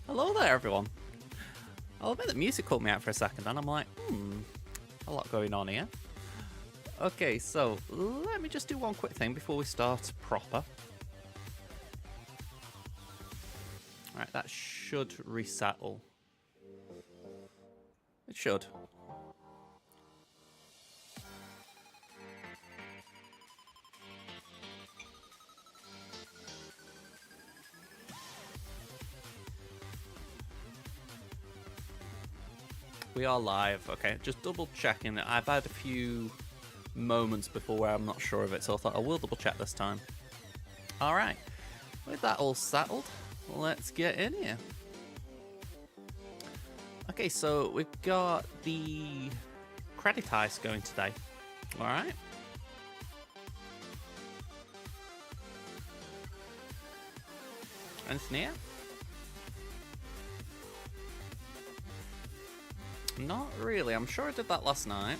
Hello there, everyone. I'll admit the music caught me out for a second, and I'm like, a lot going on here. Okay, so let me just do one quick thing before we start proper. Alright, that should resettle. It should. We are live. Okay, just double checking that. I've had a few moments before where I'm not sure of it, so I thought I will double check this time. Alright, with that all settled, let's get in here. Okay, so we've got the credit heist going today. Alright. Anything here? Not really. I'm sure I did that last night.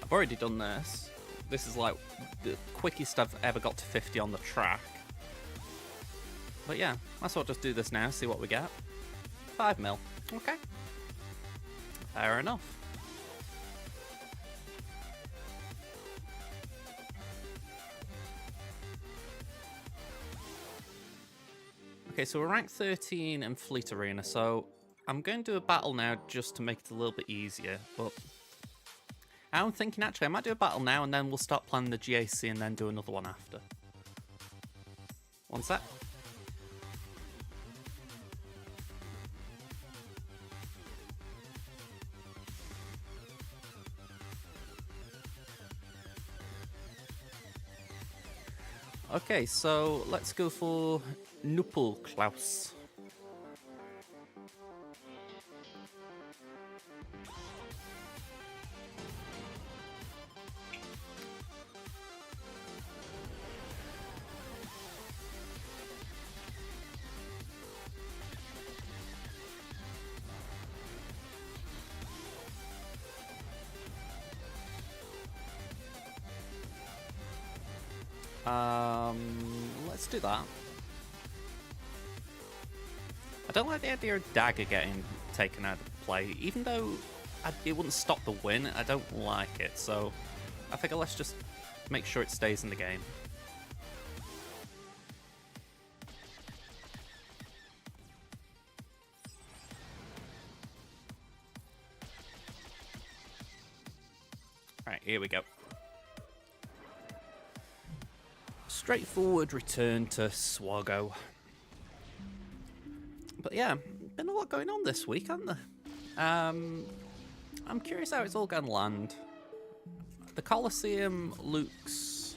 I've already done this. This is like the quickest I've ever got to 50 on the track. But yeah, let's just do this now, see what we get. 5 mil. Okay. Fair enough. Okay, so we're ranked 13 in Fleet Arena, so I'm going to do a battle now just to make it a little bit easier, but I'm thinking actually I might do a battle now and then we'll start planning the GAC and then do another one after. One sec. Okay, so let's go for Nuppelklaus. Let's do that. I don't like the idea of Dagger getting taken out of play, even though it wouldn't stop the win. I don't like it, so I figure let's just make sure it stays in the game. Right, here we go. Straightforward return to SWGOH. But yeah, been a lot going on this week, hasn't there? I'm curious how it's all going to land. The Colosseum looks...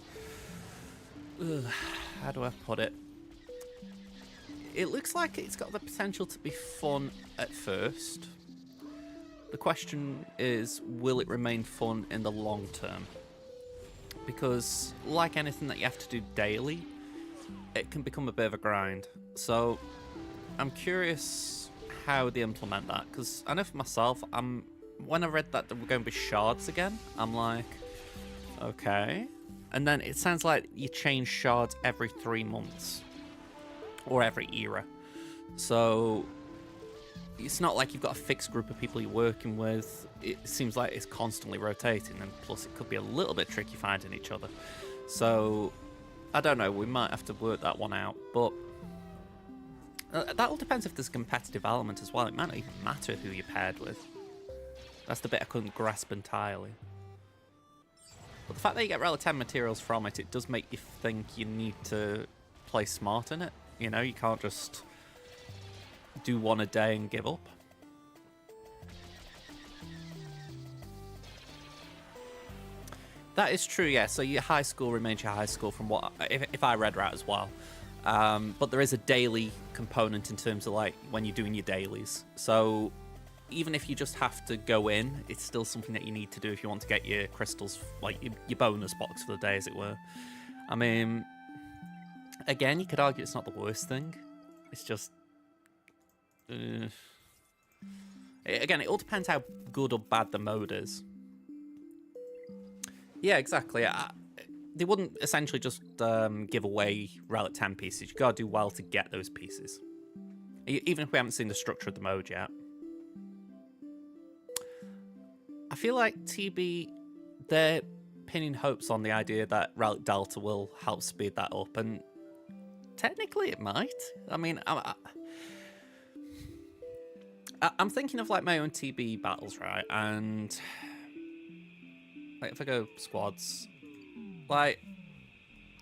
how do I put it? It looks like it's got the potential to be fun at first. The question is, will it remain fun in the long term? Because, like anything that you have to do daily, it can become a bit of a grind. So, I'm curious how they implement that. Because I know for myself, when I read that there were going to be shards again, I'm like, okay. And then it sounds like you change shards every 3 months. Or every era. So, it's not like you've got a fixed group of people you're working with. It seems like it's constantly rotating, and plus it could be a little bit tricky finding each other. So, I don't know, we might have to work that one out, but that all depends if there's a competitive element as well. It might not even matter who you're paired with. That's the bit I couldn't grasp entirely. But the fact that you get relative 10 materials from it, it does make you think you need to play smart in it. You know, you can't just do one a day and give up. That is true, yeah. So your high score remains your high score from what, if I read right as well. But there is a daily component in terms of like when you're doing your dailies. So even if you just have to go in, it's still something that you need to do if you want to get your crystals, like your bonus box for the day, as it were. I mean, again, you could argue it's not the worst thing. It's just... again, it all depends how good or bad the mode is. Yeah, exactly. They wouldn't essentially just give away Relic 10 pieces. You gotta do well to get those pieces. Even if we haven't seen the structure of the mode yet. I feel like TB, they're pinning hopes on the idea that Relic Delta will help speed that up, and technically it might. I mean, I'm thinking of like my own TB battles, right? And like if I go squads, like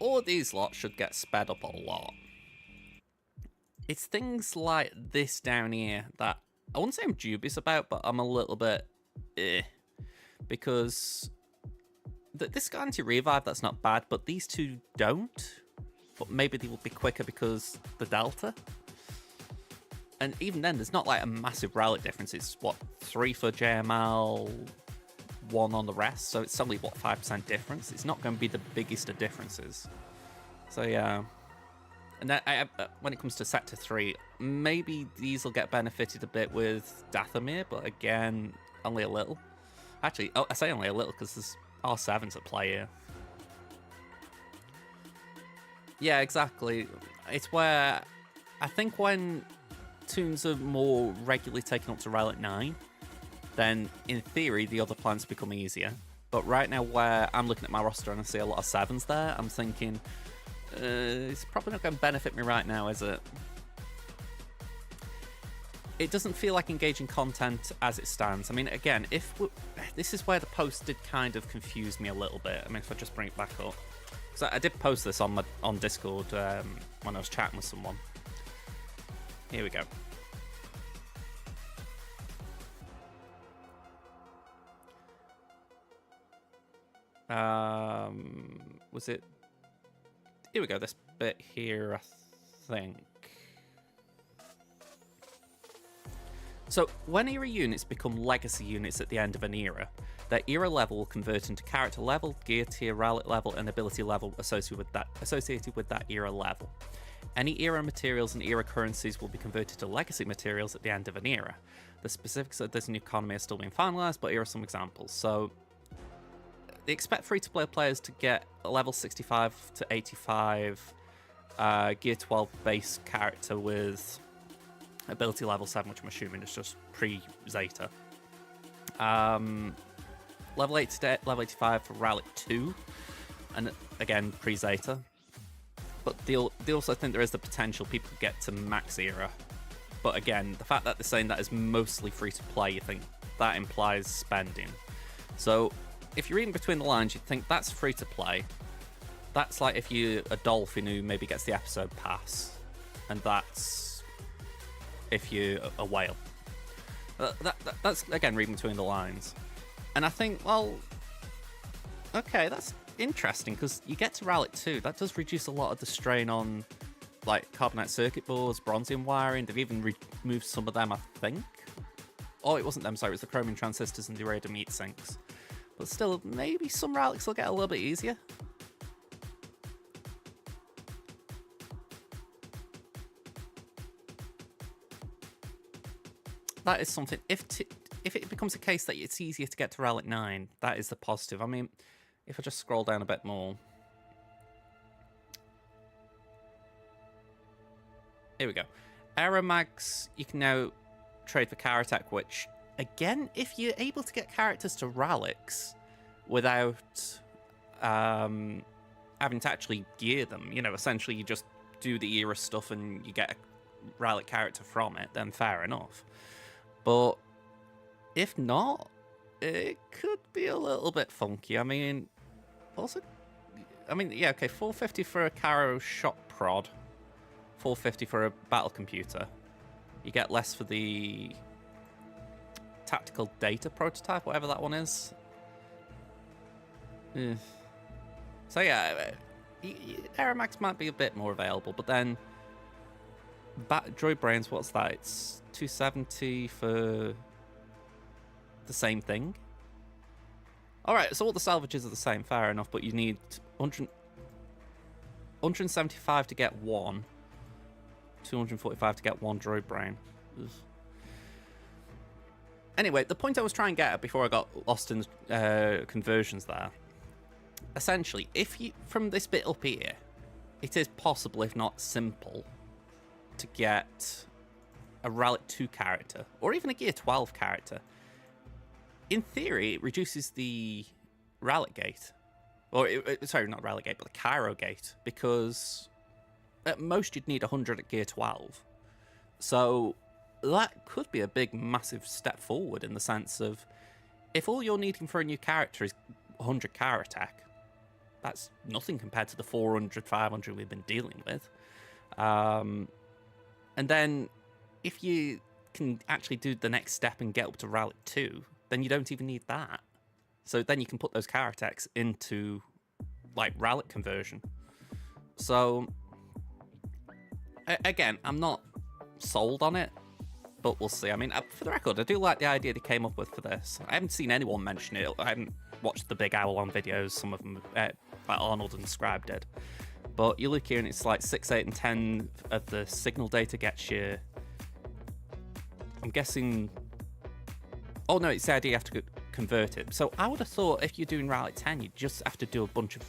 all of these lots should get sped up a lot. It's things like this down here that I wouldn't say I'm dubious about, but I'm a little bit because this got anti-revive, that's not bad, but these two don't. But maybe they will be quicker because the Delta. And even then, there's not like a massive relic difference. It's what, 3 for JML, 1 on the rest. So it's only what, 5% difference. It's not going to be the biggest of differences. So yeah. And then when it comes to Sector 3, maybe these will get benefited a bit with Dathomir, but again, only a little. Actually, I say only a little because there's R7s at play here. Yeah, exactly. It's where I think when tunes are more regularly taken up to Relic 9, then in theory the other plans become easier. But right now, where I'm looking at my roster and I see a lot of 7s there, I'm thinking it's probably not going to benefit me right now, is it? it doesn't feel like engaging content as it stands. I mean, again, this is where the post did kind of confuse me a little bit. I mean, if I just bring it back up, because I did post this on Discord when I was chatting with someone. Here we go. Was it? Here we go. This bit here, I think. So, when era units become legacy units at the end of an era, their era level will convert into character level, gear tier, relic level, and ability level associated with that era level. Any era materials and era currencies will be converted to legacy materials at the end of an era. The specifics of this new economy are still being finalized, but here are some examples. So, they expect free-to-play players to get a level 65 to 85 gear 12 base character with ability level 7, which I'm assuming is just pre-Zeta. Level 80 to level 85 for Relic 2, and again, pre-Zeta. But they also think there is the potential people get to max era. But again, the fact that they're saying that is mostly free-to-play, you think that implies spending. So, if you're reading between the lines, you'd think that's free-to-play. That's like if you're a dolphin who maybe gets the episode pass, and that's if you're a whale. That's, again, reading between the lines. And I think, well, okay, that's interesting, because you get to Relic 2, that does reduce a lot of the strain on, like, carbonite circuit boards, bronzium wiring. They've even removed some of them, I think. Oh, it wasn't them, sorry, it was the chromium transistors and the iridium heat sinks. But still, maybe some relics will get a little bit easier. That is something. If it becomes a case that it's easier to get to Relic 9, that is the positive. I mean, if I just scroll down a bit more. Here we go. Aeromags, you can now trade for Karatech, which, again, if you're able to get characters to relics without having to actually gear them, you know, essentially you just do the era stuff and you get a relic character from it, then fair enough. But if not, it could be a little bit funky. I mean, also, yeah, okay, 450 for a Caro shot prod, 450 for a battle computer. You get less for the tactical data prototype, whatever that one is. So yeah, Aeromax might be a bit more available, but then Droid Brains, what's that? It's 270 for the same thing. Alright, so all the salvages are the same, fair enough, but you need 175 to get one, 245 to get one Droid Brain. Ugh. Anyway, the point I was trying to get at before I got lost in conversions there, essentially, if you, from this bit up here, it is possible, if not simple, to get a Relic 2 character, or even a Gear 12 character. In theory, it reduces the Relic Gate. Or, sorry, not Relic Gate, but the Cairo Gate, because at most you'd need 100 at Gear 12. So that could be a big, massive step forward in the sense of, if all you're needing for a new character is 100 Karatech, that's nothing compared to the 400, 500 we've been dealing with. And then, if you can actually do the next step and get up to Relic 2, then you don't even need that. So then you can put those Karatechs into, like, Relic conversion. So, again, I'm not sold on it, but we'll see. I mean, for the record, I do like the idea they came up with for this. I haven't seen anyone mention it. I haven't watched the Big Owl on videos. Some of them, like Arnold and Scribe did. But you look here and it's like 6, 8, and 10 of the signal data gets you... I'm guessing... Oh no, it's the idea you have to convert it. So I would have thought if you're doing Relic 10, you just have to do a bunch of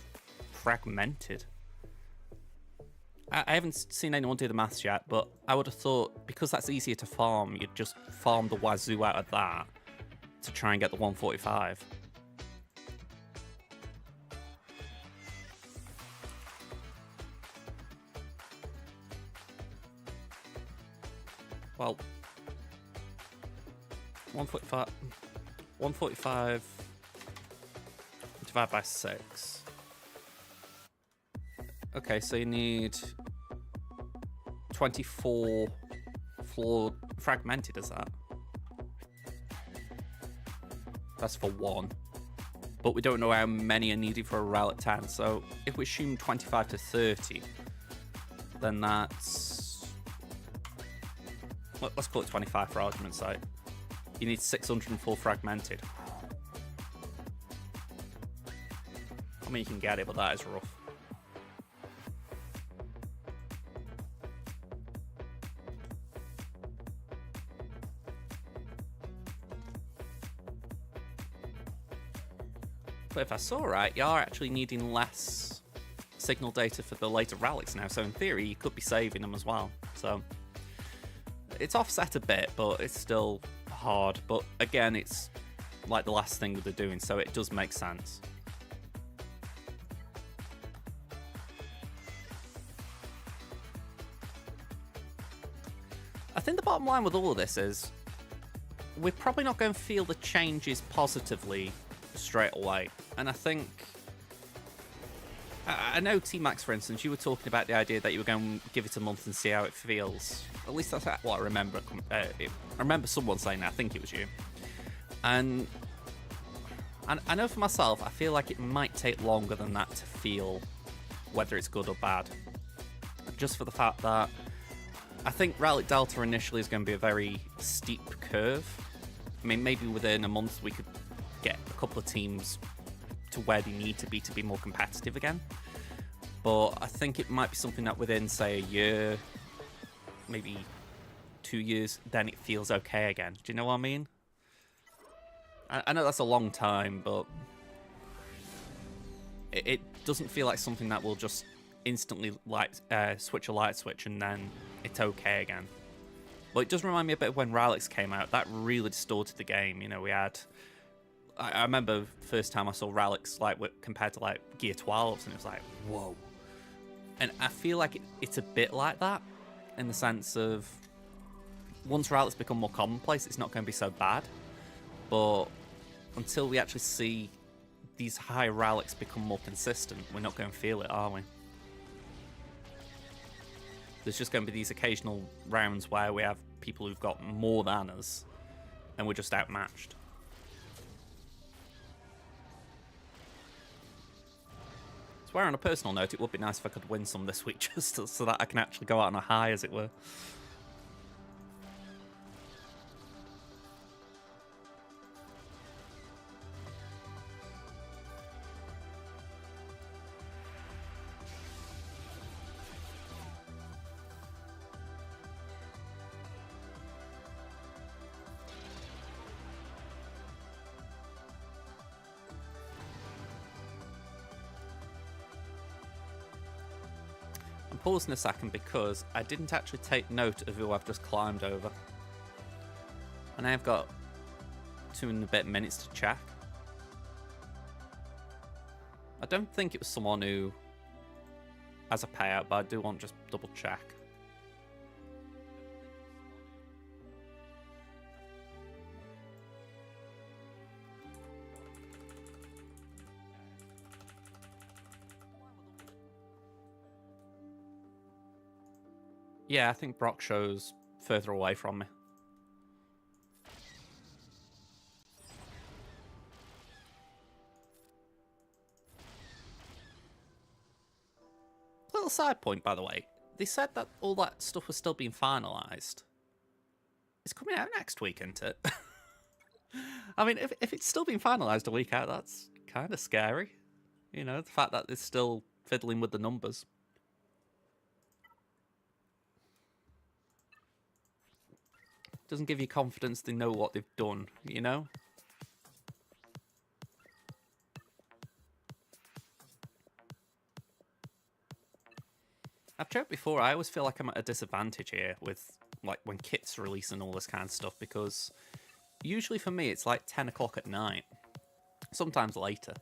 fragmented. I haven't seen anyone do the maths yet, but I would have thought because that's easier to farm, you'd just farm the wazoo out of that to try and get the 145. Well, 145. 145 divided by 6. Okay, so you need 24 flawed fragmented, is that? That's for 1. But we don't know how many are needed for a relic 10. So if we assume 25 to 30, then that's... Let's call it 25 for argument's sake. You need 604 fragmented. I mean, you can get it, but that is rough. But if I saw right, you are actually needing less signal data for the later relics now, so in theory you could be saving them as well. So it's offset a bit, but it's still hard. But again, it's like the last thing that they're doing, so it does make sense. I think the bottom line with all of this is we're probably not going to feel the changes positively straight away. And I think, I know T-Max, for instance, you were talking about the idea that you were going to give it a month and see how it feels. At least that's what I remember. I remember someone saying that. I think it was you. And I know for myself, I feel like it might take longer than that to feel whether it's good or bad. Just for the fact that I think Relic Delta initially is going to be a very steep curve. I mean, maybe within a month we could get a couple of teams to where they need to be more competitive again. But I think it might be something that within, say, a year, maybe 2 years, then it feels okay again. Do you know what I mean? I know that's a long time, but it doesn't feel like something that will just instantly switch a light switch and then it's okay again. But it does remind me a bit of when Relics came out. That really distorted the game. You know, we had... I remember the first time I saw Relics like compared to like Gear 12s, and it was like, whoa. And I feel like it's a bit like that in the sense of once Relics become more commonplace, it's not going to be so bad. But until we actually see these high Relics become more consistent, we're not going to feel it, are we? There's just going to be these occasional rounds where we have people who've got more than us, and we're just outmatched. Where on a personal note, it would be nice if I could win some this week, just so that I can actually go out on a high, as it were. Pausing a second because I didn't actually take note of who I've just climbed over. And I've got 2 and a bit minutes to check. I don't think it was someone who has a payout, but I do want to just double check. Yeah, I think Brock shows further away from me. Little side point, by the way. They said that all that stuff was still being finalised. It's coming out next week, isn't it? I mean, if it's still being finalised a week out, that's kind of scary. You know, the fact that they're still fiddling with the numbers. Doesn't give you confidence they know what they've done, you know? I've joked before, I always feel like I'm at a disadvantage here with, like, when kits release and all this kind of stuff, because usually for me it's like 10 o'clock at night, sometimes later,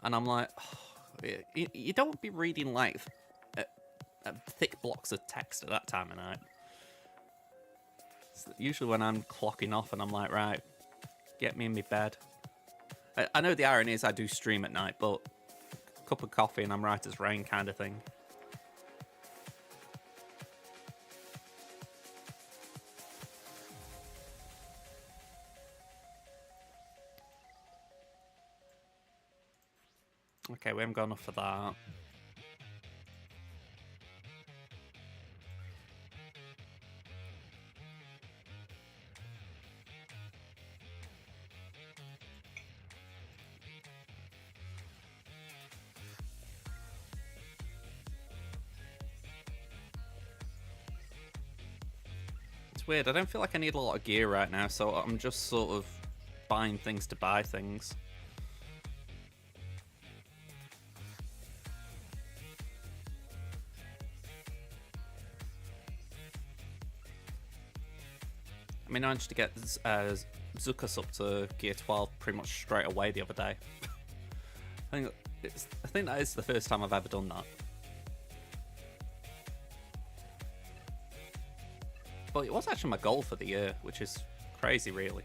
and I'm like, oh, you don't be reading, like, thick blocks of text at that time of night. Usually when I'm clocking off and I'm like, right, get me in my bed. I know the irony is I do stream at night, but a cup of coffee and I'm right as rain kind of thing. Okay, we haven't got enough for that. It's weird, I don't feel like I need a lot of gear right now, so I'm just sort of buying things to buy things. I mean, I managed to get SWGOH up to gear 12 pretty much straight away the other day. I think that is the first time I've ever done that. But it was actually my goal for the year, which is crazy, really.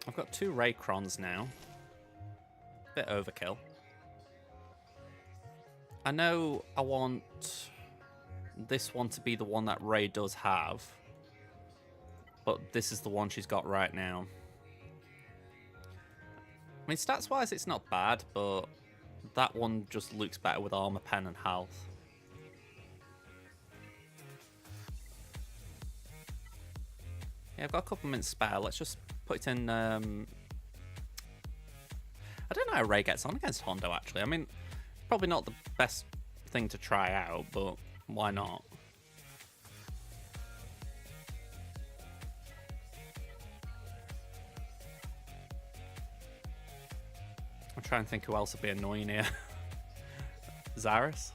I've got 2 Raycrons now. Bit overkill. I know I want this one to be the one that Ray does have, but this is the one she's got right now. I mean, stats-wise, it's not bad, but that one just looks better with armor, pen, and health. Yeah, I've got a couple minutes spare. Let's just put it in. I don't know how Ray gets on against Hondo, actually. I mean, probably not the best thing to try out, but why not? I'm trying to think who else would be annoying here. Zaris?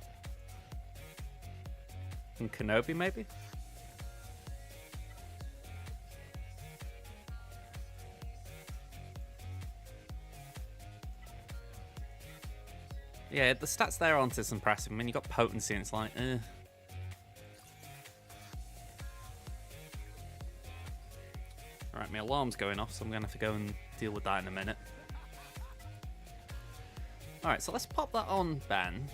And Kenobi, maybe? Yeah, the stats there aren't as impressive. I mean, you got potency and it's like, eh. Alright, my alarm's going off, so I'm going to have to go and deal with that in a minute. Alright, so let's pop that on Ben.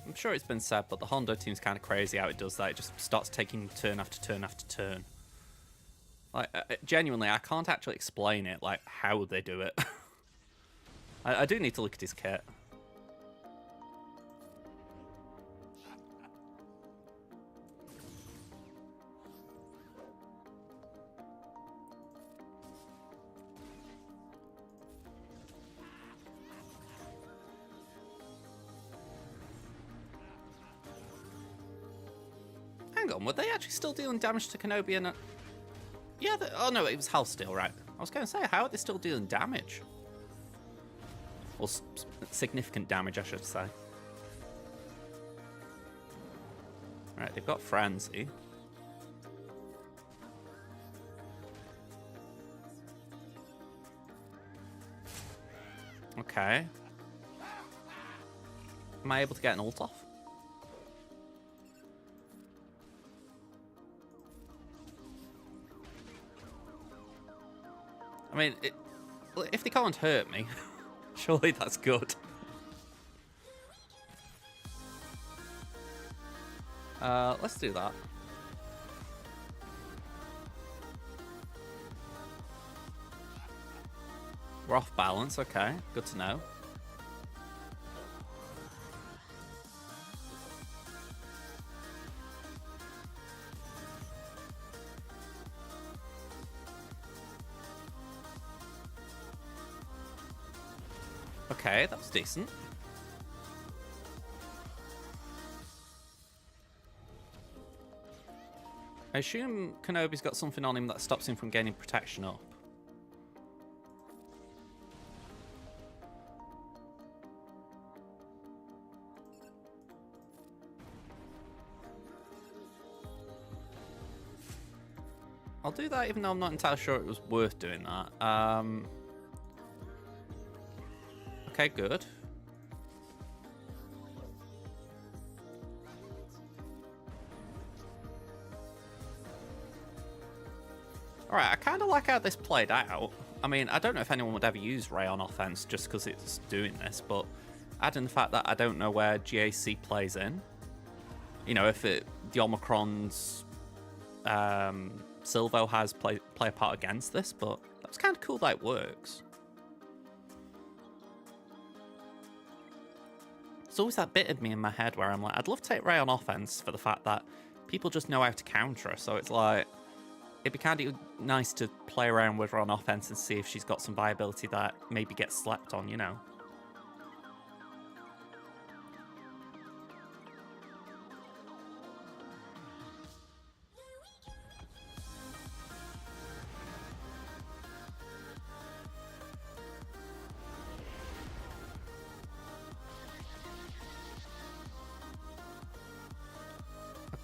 I'm sure it's been said, but the Hondo team's kind of crazy how it does that. It just starts taking turn after turn after turn. Like, genuinely, I can't actually explain it, like, how they do it. I do need to look at his kit. Hang on, were they actually still dealing damage to Kenobi and... Yeah, oh no, it was health steal, right? I was going to say, how are they still dealing damage? Or significant damage, I should say. Right, they've got Frenzy. Okay. Am I able to get an ult off? I mean, if they can't hurt me, surely that's good. Let's do that. We're off balance, okay. Good to know. Okay, that was decent. I assume Kenobi's got something on him that stops him from gaining protection up. I'll do that even though I'm not entirely sure it was worth doing that. Okay, good. Alright, I kind of like how this played out. I mean, I don't know if anyone would ever use Ray on offense just because it's doing this, but adding the fact that I don't know where GAC plays in. You know, if the Omicron's Silvo has play a part against this, but that's kind of cool that it works. There's always that bit of me in my head where I'm like, I'd love to take Ray on offense for the fact that people just know how to counter her, so it's like, it'd be kind of nice to play around with her on offense and see if she's got some viability that maybe gets slept on, you know?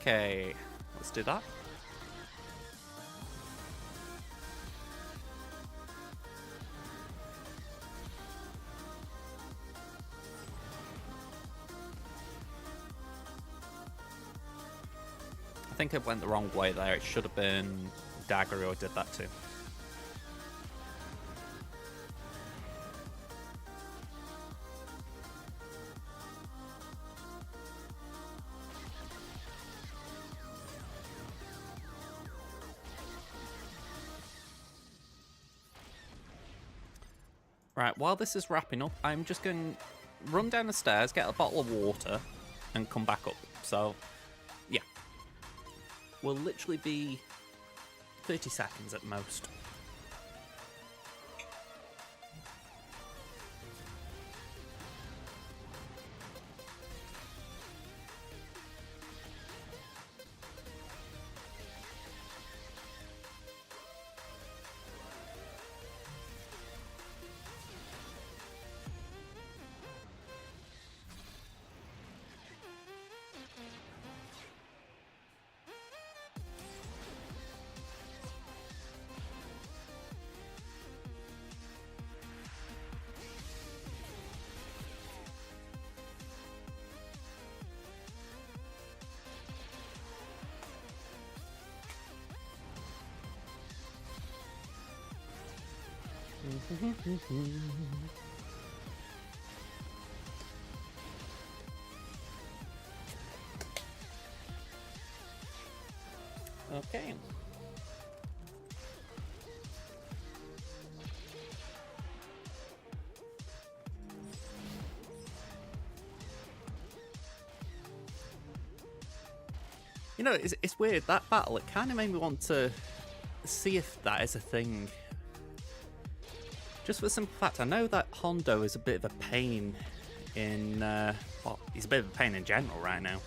Okay, let's do that. I think it went the wrong way there. It should have been Dagger who did that too. Right, while this is wrapping up, I'm just going to run down the stairs, get a bottle of water, and come back up. So, yeah. Will literally be 30 seconds at most. Okay. You know, it's weird, that battle, it kind of made me want to see if that is a thing. Just for the simple fact, I know that Hondo is a bit of a pain in, well, he's a bit of a pain in general right now.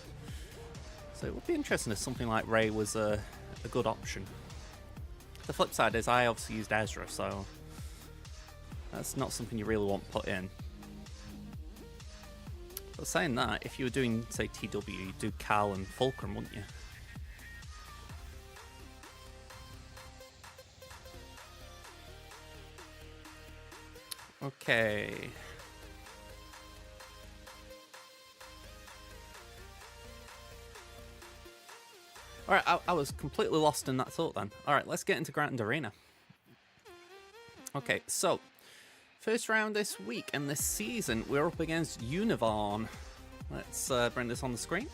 So it would be interesting if something like Ray was a good option. The flip side is I obviously used Ezra, so that's not something you really want put in. But saying that, if you were doing, say, TW, you'd do Cal and Fulcrum, wouldn't you? Okay. Alright, I was completely lost in that thought then. Alright, let's get into Grand Arena. Okay, so, first round this week and this season, we're up against Univarn. Let's bring this on the screen.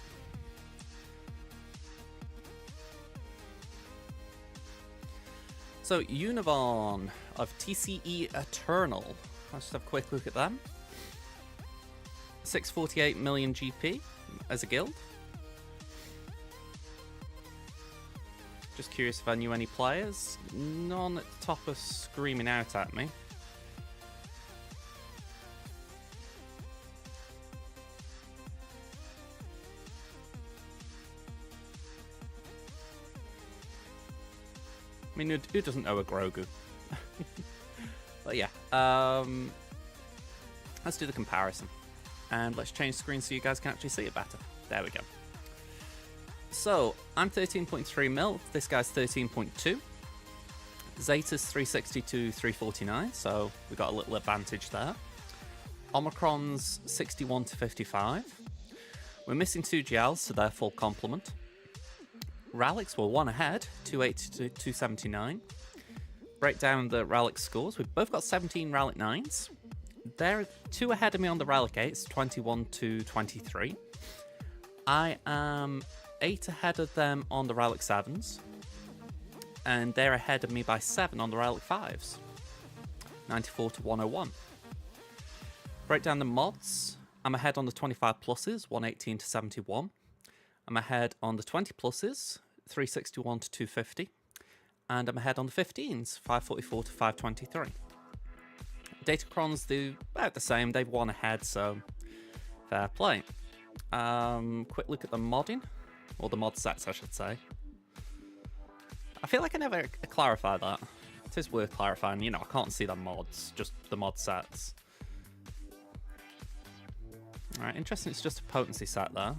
So, Univarn of TCE Eternal. Let's just have a quick look at them. 648 million GP as a guild. Just curious if I knew any players. None at the top are screaming out at me. mean, who doesn't know a Grogu? But yeah, let's do the comparison. And let's change screen so you guys can actually see it better. There we go. So, I'm 13.3 mil, this guy's 13.2. Zeta's 360 to 349, so we got a little advantage there. Omicron's 61 to 55. We're missing 2 GLs, so they're full complement. Rallics were 1 ahead, 280 to 279. Break down the Rallic scores. We've both got 17 Rallic 9s. They're 2 ahead of me on the Rallic 8s, 21 to 23. I am 8 ahead of them on the Rallic 7s. And they're ahead of me by 7 on the Rallic 5s. 94 to 101. Break down the mods. I'm ahead on the 25 pluses, 118 to 71. I'm ahead on the 20 pluses, 361 to 250. And I'm ahead on the 15s, 544 to 523. Datacrons do about the same. They've 1 ahead, so fair play. Quick look at the modding, or the mod sets, I should say. I feel like I never clarify that. It is worth clarifying. You know, I can't see the mods, just the mod sets. Alright, interesting. It's just a potency set there.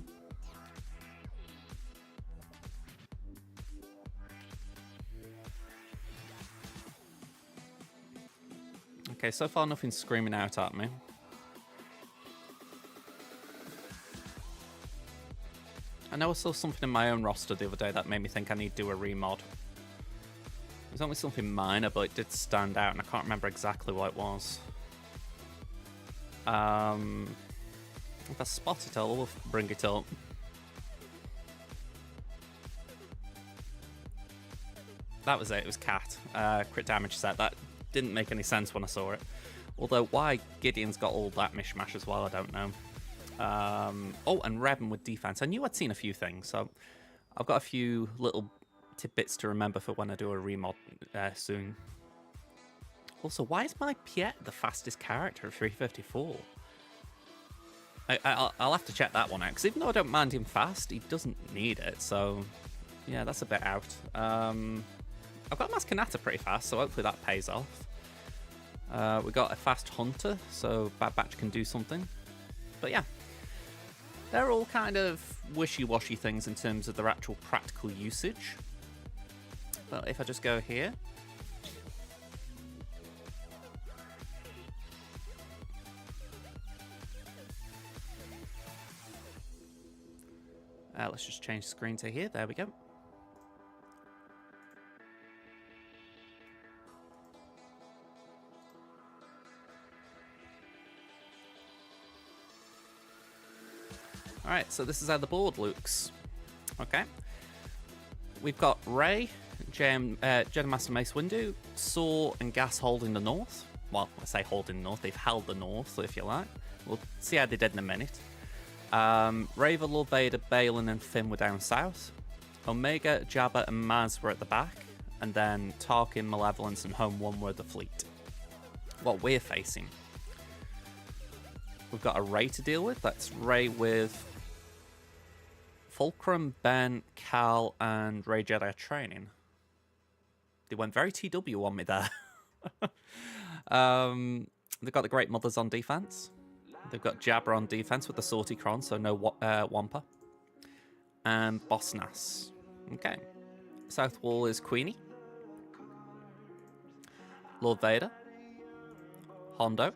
Okay, so far nothing's screaming out at me. I know I saw something in my own roster the other day that made me think I need to do a remod. It was only something minor, but it did stand out, and I can't remember exactly what it was. If I spot it, I'll bring it up. That was it. It was Cat. Crit damage set. That didn't make any sense when I saw it. Although why Gideon's got all that mishmash as well, I don't know. Oh, and Revan with defense. I knew I'd seen a few things, so I've got a few little tidbits to remember for when I do a remod soon. Also, why is my Piet the fastest character at 354? I'll have to check that one out, because even though I don't mind him fast, he doesn't need it, so yeah, that's a bit out. I've got Mas Kanata pretty fast, so hopefully that pays off. We got a fast Hunter, so Bad Batch can do something. But yeah, they're all kind of wishy-washy things in terms of their actual practical usage. But if I just go here, let's just change screen to here. There we go. Alright, so this is how the board looks. Okay. We've got Rey, Jedi Master Mace Windu, Saw, and Gas holding the north. Well, I say holding the north, they've held the north, if you like. We'll see how they did in a minute. Reva, Lord Vader, Balin, and Finn were down south. Omega, Jabba, and Maz were at the back. And then Tarkin, Malevolence, and Home One were the fleet. What we're facing. We've got a Rey to deal with. That's Rey with Fulcrum, Ben, Cal, and Rey Jedi Training. They went very TW on me there. They've got the Great Mothers on defense. They've got Jabba on defense with the Sorty Cron, so no Wampa. And Boss Nass. Okay. South Wall is Queenie. Lord Vader. Hondo.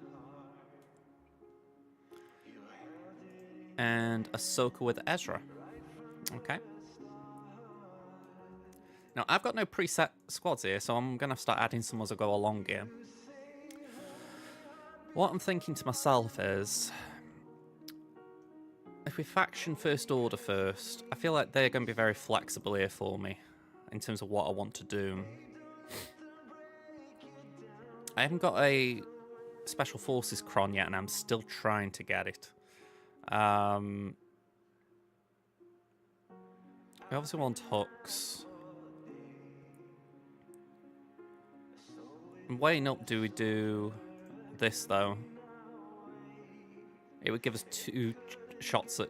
And Ahsoka with Ezra. Okay. Now, I've got no preset squads here, so I'm going to start adding some as I go along here. What I'm thinking to myself is, if we faction First Order first, I feel like they're going to be very flexible here for me in terms of what I want to do. I haven't got a Special Forces Cron yet, and I'm still trying to get it. We obviously want hooks. I'm weighing up, do we do this though? It would give us 2 shots at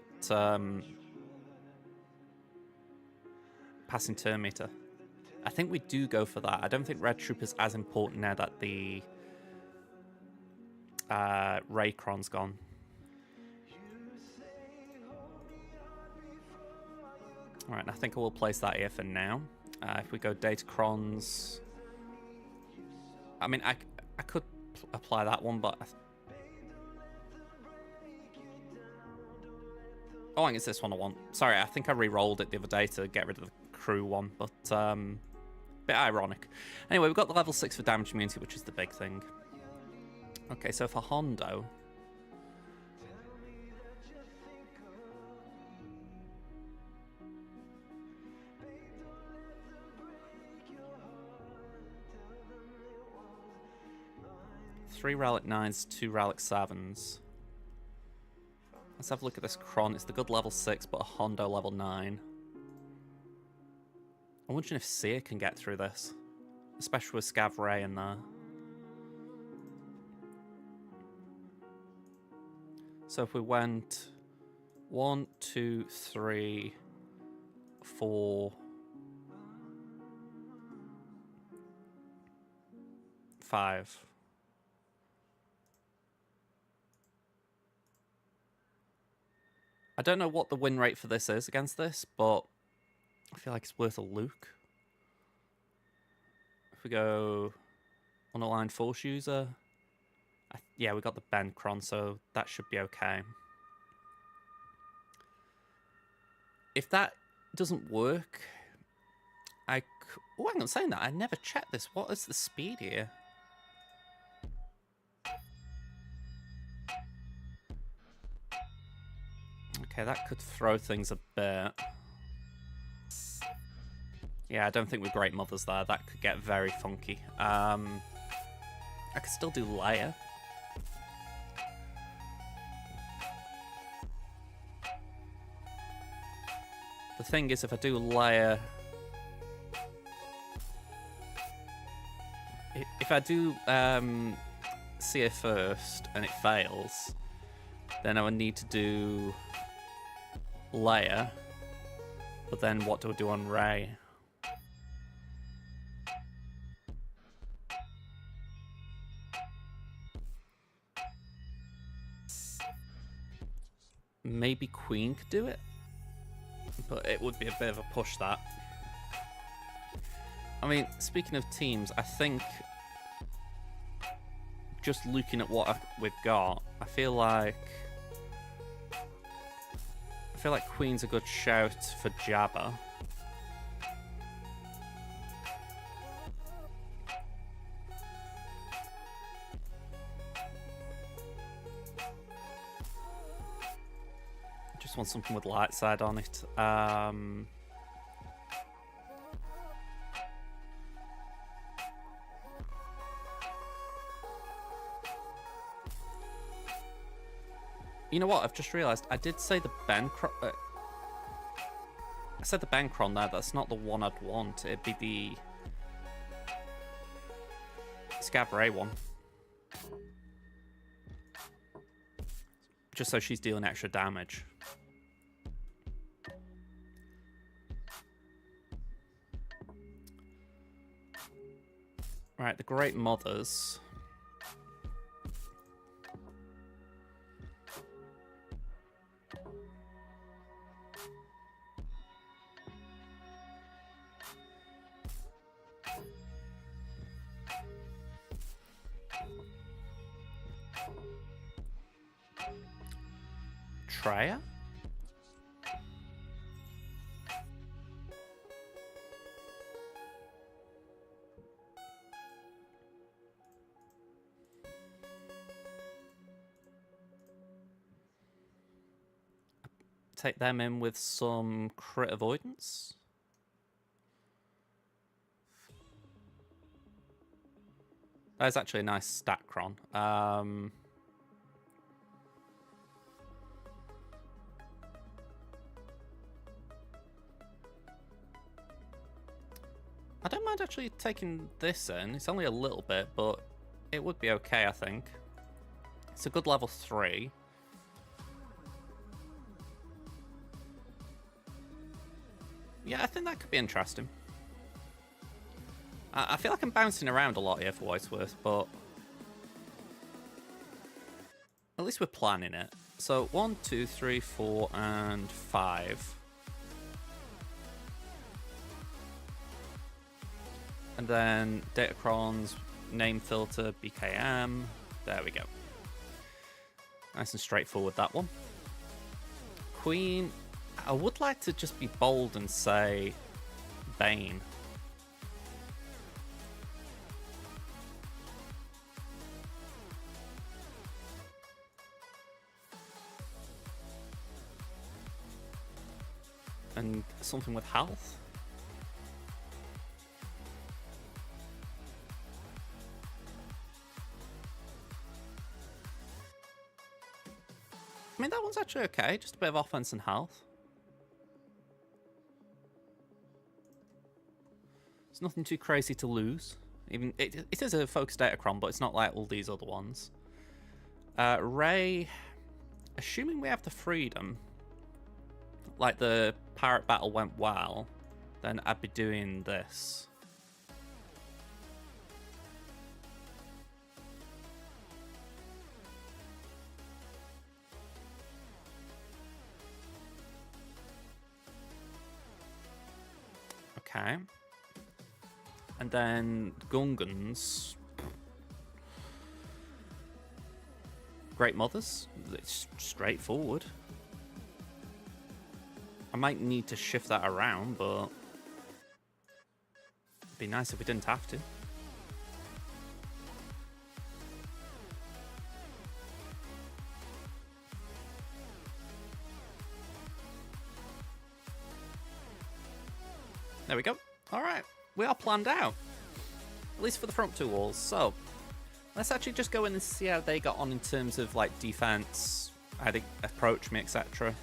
passing turn meter. I think we do go for that. I don't think Red Trooper's as important now that the Raycron's gone. Alright, I think I will place that here for now. If we go Datacrons... I mean, I could apply that one, but... Oh, I think it's this one I want. Sorry, I think I re-rolled it the other day to get rid of the crew one, but bit ironic. Anyway, we've got the level 6 for damage immunity, which is the big thing. Okay, so for Hondo... Three Relic 9s, 2 Relic 7s. Let's have a look at this Kron. It's the good level 6, but a Hondo level 9. I'm wondering if Seer can get through this. Especially with Scav Ray in there. So if we went 1, 2, 3, 4, 5. I don't know what the win rate for this is against this, but I feel like it's worth a look. If we go unaligned force user, yeah, we got the Ben Kron, so that should be okay. If that doesn't work, oh, hang on, saying that, I never checked this. What is the speed here? Okay, that could throw things a bit. Yeah, I don't think we're Great Mothers there. That could get very funky. I could still do Leia. The thing is, if I do Leia... If I do Seer first and it fails, then I would need to do Leia, but then what do I do on Rey? Maybe Queen could do it, but it would be a bit of a push, that. I mean, speaking of teams, I think just looking at what we've got, I feel like Queen's a good shout for Jabba. Just want something with light side on it. You know what? I've just realised I did say the Bancron. I said the Bancron there. That's not the one I'd want. It'd be the Scav Ray one. Just so she's dealing extra damage. Right, the Great Mothers. Traya? Take them in with some crit avoidance. That is actually a nice stat cron. I don't mind actually taking this in. It's only a little bit, but it would be okay, I think. It's a good level 3. Yeah, I think that could be interesting. I feel like I'm bouncing around a lot here for what it's worth, but at least we're planning it. So 1, 2, 3, 4, and 5. And then Datacrons, name filter, BKM. There we go. Nice and straightforward, that one. Queen, I would like to just be bold and say Bane. And something with health. I mean, that one's actually okay. Just a bit of offense and health. It's nothing too crazy to lose. Even it is a focused Datacron, but it's not like all these other ones. Ray, assuming we have the freedom, like the pirate battle went well, then I'd be doing this. Okay. And then Gungans. Great Mothers. It's straightforward. I might need to shift that around, but it'd be nice if we didn't have to. There we go. Alright, we are planned out. At least for the front two walls. So, let's actually just go in and see how they got on in terms of like defense, how they approach me, etc.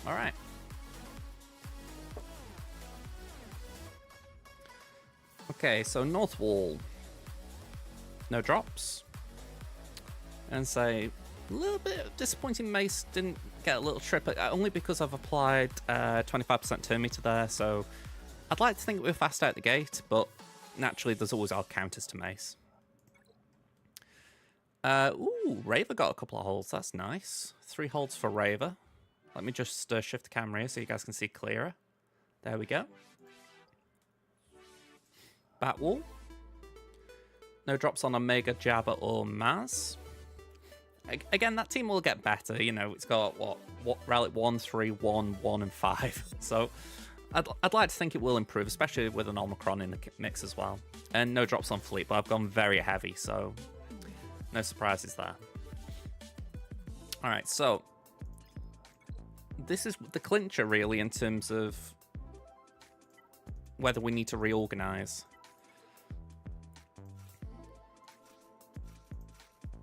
Alright. Okay, so north wall. No drops. And say, a little bit disappointing Mace didn't get a little trip, only because I've applied 25% turn meter there, so I'd like to think we're fast out the gate, but naturally there's always our counters to Mace. Ooh, Raver got a couple of holds, that's nice. 3 holds for Raver. Let me just shift the camera here so you guys can see clearer. There we go. Batwall. No drops on Omega, Jabba, or Maz. Again, that team will get better. You know, it's got, what Relic 1, 3, 1, 1, and 5. So I'd like to think it will improve, especially with an Omicron in the mix as well. And no drops on Fleet, but I've gone very heavy, so no surprises there. Alright, so this is the clincher, really, in terms of whether we need to reorganize.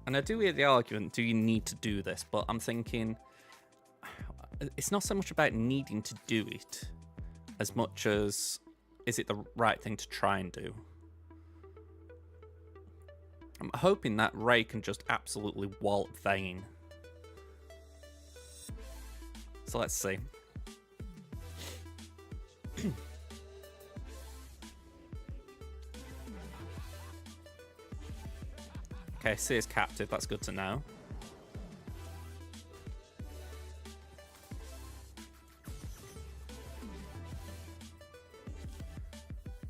And I do hear the argument, do you need to do this? But I'm thinking, it's not so much about needing to do it, as much as, is it the right thing to try and do? I'm hoping that Ray can just absolutely wallop Vayne. So let's see. Okay, Seer's captive, that's good to know.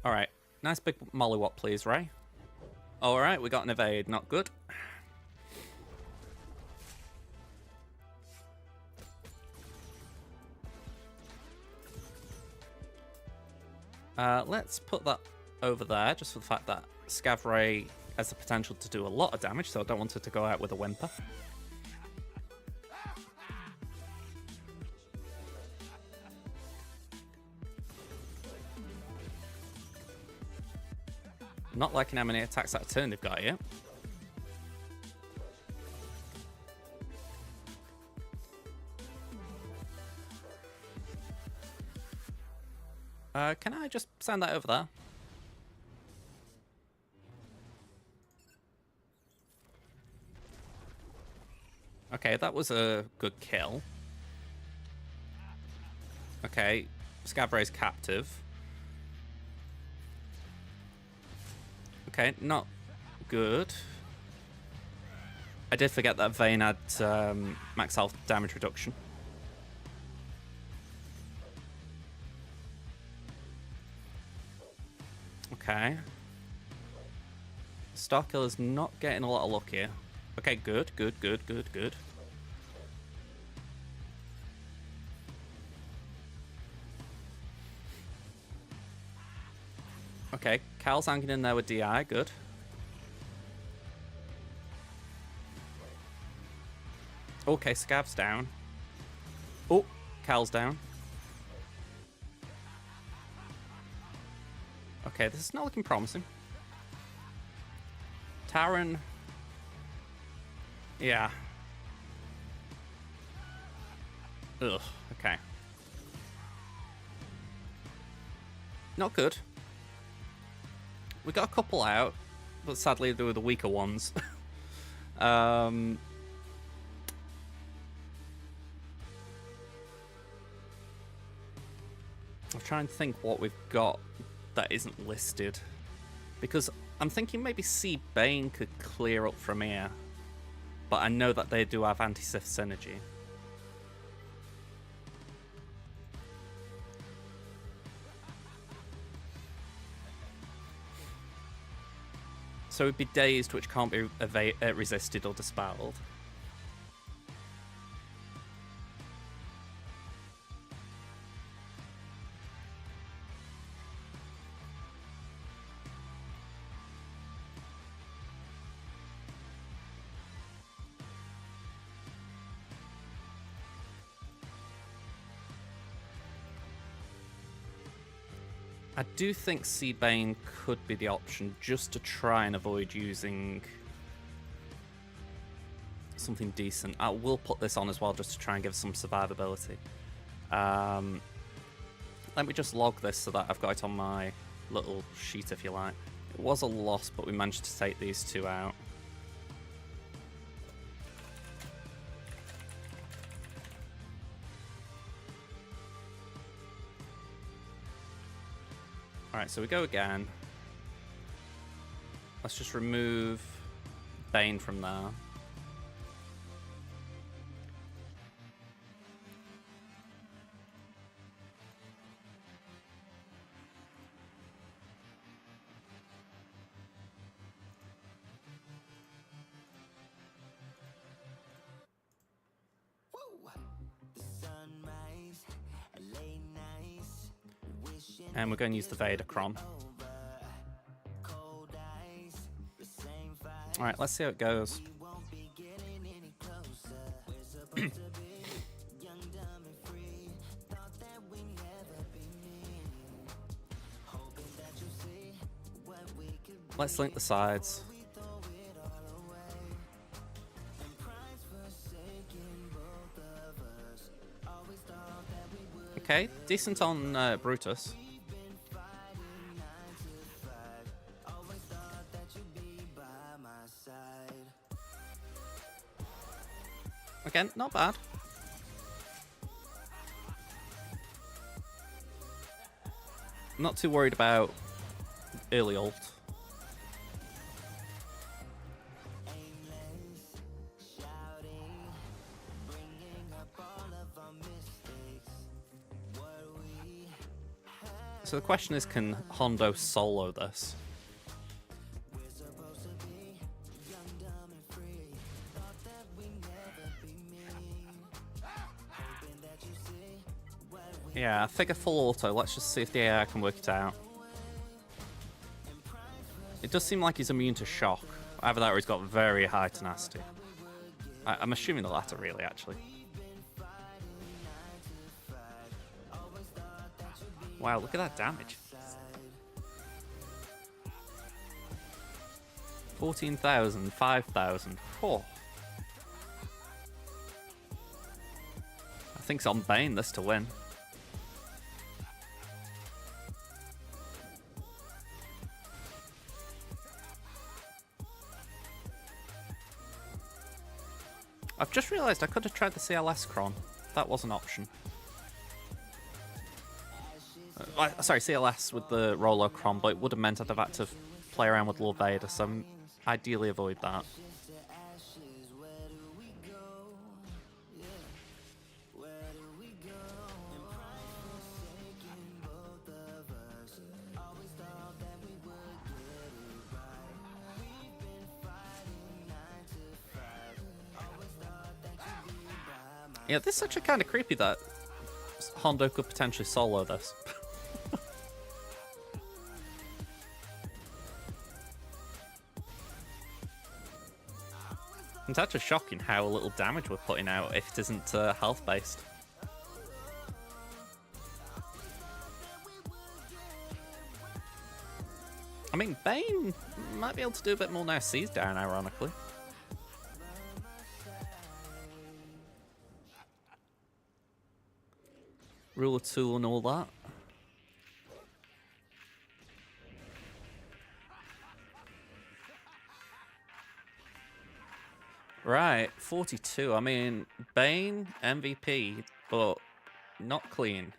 Alright, nice big mollywop please, Ray. Alright, we got an evade, not good. Let's put that over there, just for the fact that Scav Ray has the potential to do a lot of damage, so I don't want it to go out with a whimper. Not liking how many attacks that turn they've got here. Can I just send that over there? Okay, that was a good kill. Okay, Scav Ray's captive. Okay, not good. I did forget that Vayne had max health damage reduction. Okay. Starkiller's not getting a lot of luck here. Okay, good. Okay, Cal's hanging in there with DI, good. Okay, Scav's down. Oh, Cal's down. Okay, this is not looking promising. Taran. Yeah. Ugh, okay. Not good. We got a couple out, but sadly they were the weaker ones. I'm trying to think what we've got that isn't listed. Because I'm thinking maybe Sea Bane could clear up from here. But I know that they do have anti-Sith synergy. So it'd be Dazed, which can't be resisted or dispelled. I do think Seabane could be the option just to try and avoid using something decent. I will put this on as well just to try and give some survivability. Let me just log this so that I've got it on my little sheet, if you like. It was a loss, but we managed to take these two out. Alright, so we go again. Let's just remove Bane from there. And we're going to use the Vadercron. Alright, let's see how it goes. Let's link the sides. Okay, decent on Brutus. Again, not bad. Not too worried about early ult. So the question is, can Hondo solo this? Yeah, I figure full auto. Let's just see if the AI can work it out. It does seem like he's immune to shock. Either that or he's got very high tenacity. I'm assuming the latter, really, actually. Wow, look at that damage. 14,000, 5,000. Oh. I think it's on Bane, this to win. I've just realised I could have tried the CLS Cron. That was an option. Sorry, CLS with the Rolo Cron, but it would have meant I'd have had to play around with Lord Vader, so ideally avoid that. Yeah, this is actually kind of creepy that Hondo could potentially solo this. It's actually shocking how little damage we're putting out if it isn't health-based. I mean, Bane might be able to do a bit more now C's down, ironically. Ruler tool and all that. Right, 42. I mean, Bane, MVP, but not clean.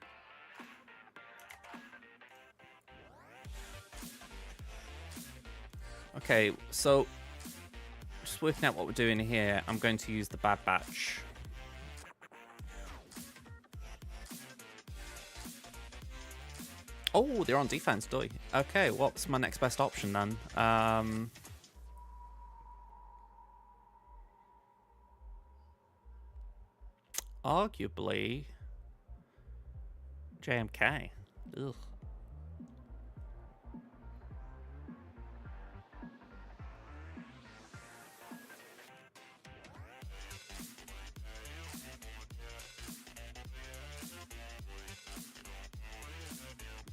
Okay, so just working out what we're doing here, I'm going to use the Bad Batch. Oh, they're on defense, doy. Okay, what's my next best option then? Arguably, JMK. Ugh.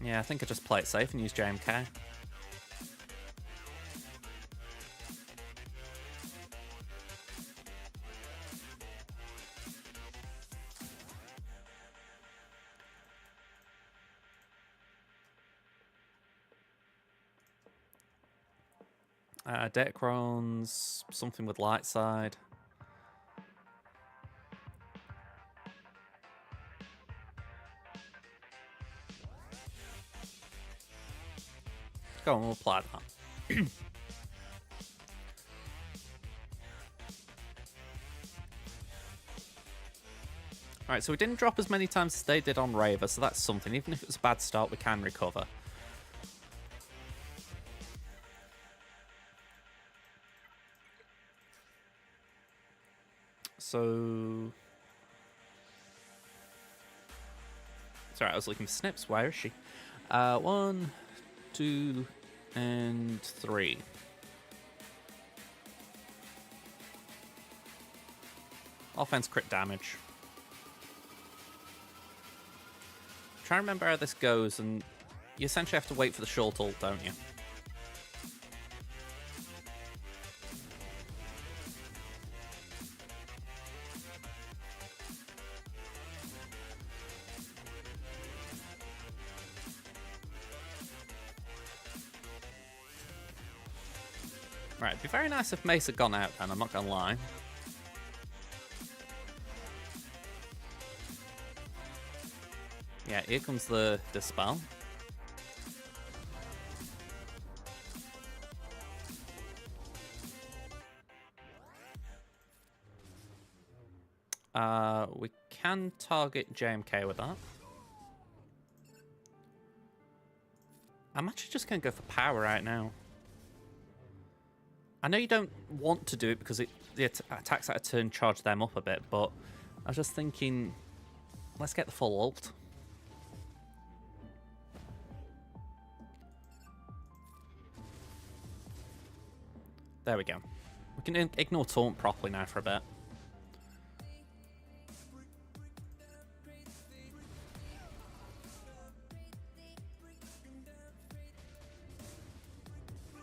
Yeah, I think I just play it safe and use JMK. Datachrones, something with light side. Go on, we'll apply that. Alright, so we didn't drop as many times as they did on Raver, so that's something. Even if it was a bad start, we can recover. So... Sorry, I was looking for Snips. Where is she? 1, 2, and 3. Offense crit damage. Try to remember how this goes, and you essentially have to wait for the short ult, don't you? Right, it'd be very nice if Mace had gone out, and I'm not gonna lie. Yeah, here comes the Dispel. We can target JMK with that. I'm actually just gonna go for power right now. I know you don't want to do it because the attacks out of turn charge them up a bit, but I was just thinking, let's get the full ult. There we go. We can ignore taunt properly now for a bit.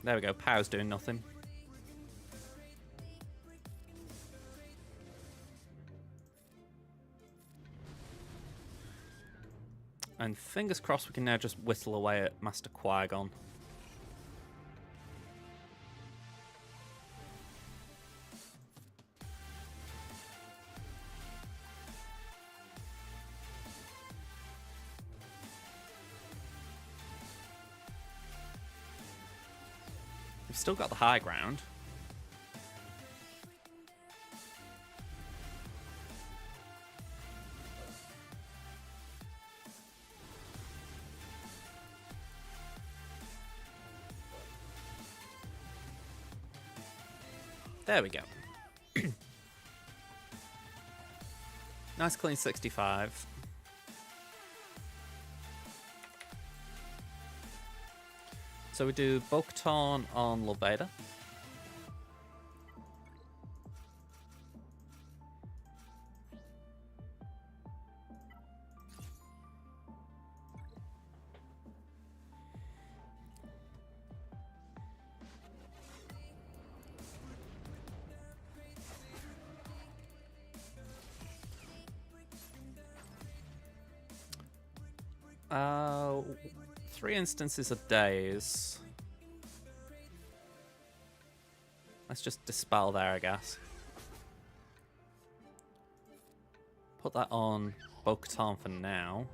There we go, power's doing nothing. And fingers crossed we can now just whittle away at Master Qui-Gon. We've still got the high ground. There we go. Nice clean 65. So we do Bo-Katan on Lobeda. Uh, 3 instances of days. Let's just dispel there, I guess. Put that on Bo-Katan for now.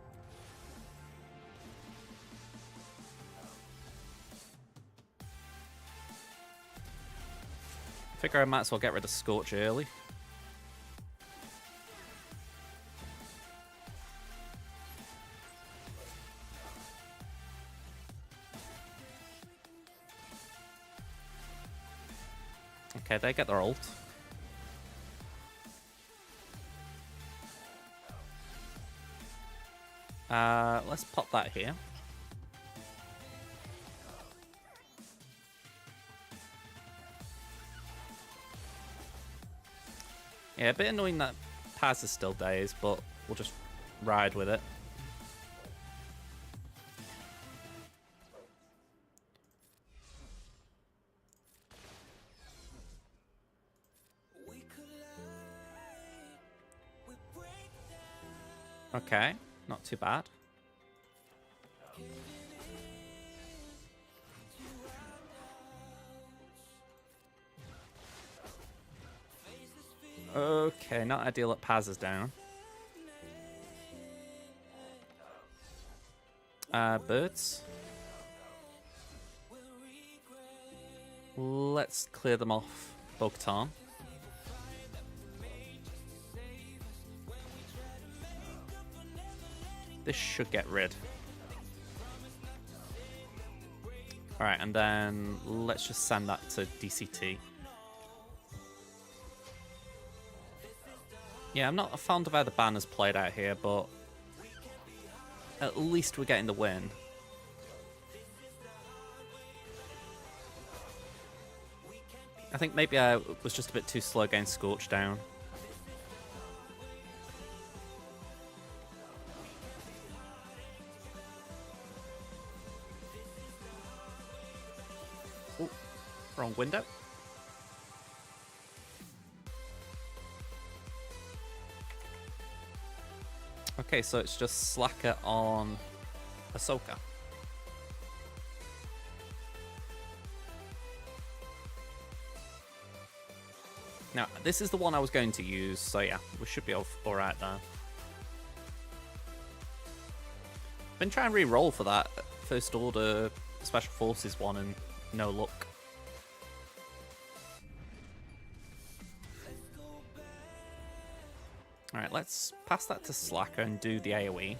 Figure I might as well get rid of Scorch early. Okay, they get their ult. Let's pop that here. Yeah, a bit annoying that Paz is still dazed, but we'll just ride with it. Okay, not too bad. Okay, not ideal that Paz is down. Birds. Let's clear them off Bo-Katan. This should get rid. Alright, and then let's just send that to DCT. Yeah, I'm not fond of how the banner's played out here, but at least we're getting the win. I think maybe I was just a bit too slow getting Scorch down. Ooh, wrong window. Okay, so it's just Slacker on Ahsoka. Now, this is the one I was going to use, so yeah, we should be alright there. Been trying to re-roll for that First Order Special Forces one and no luck. Alright, let's pass that to Slacker and do the AoE.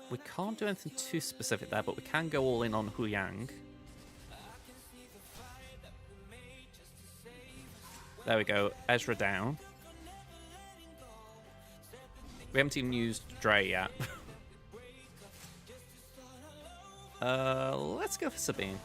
We can't do anything too specific there, but we can go all in on Hu Yang. There we go, Ezra down. We haven't even used Dre yet. Let's go for Sabine.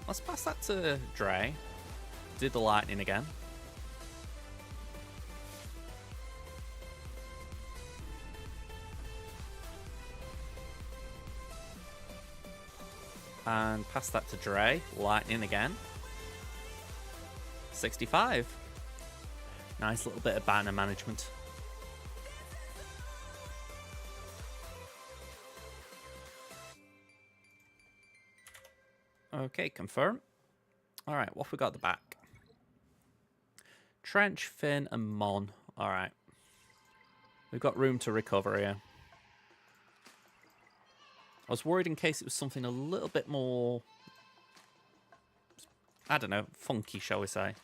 Let's pass that to Dre. Do the lightning again. And pass that to Dre. Lightning again. 65. Nice little bit of banner management. Okay, confirm. Alright, what have we got at the back? Trench, Finn, and Mon. Alright. We've got room to recover here. I was worried in case it was something a little bit more, I don't know, funky, shall we say.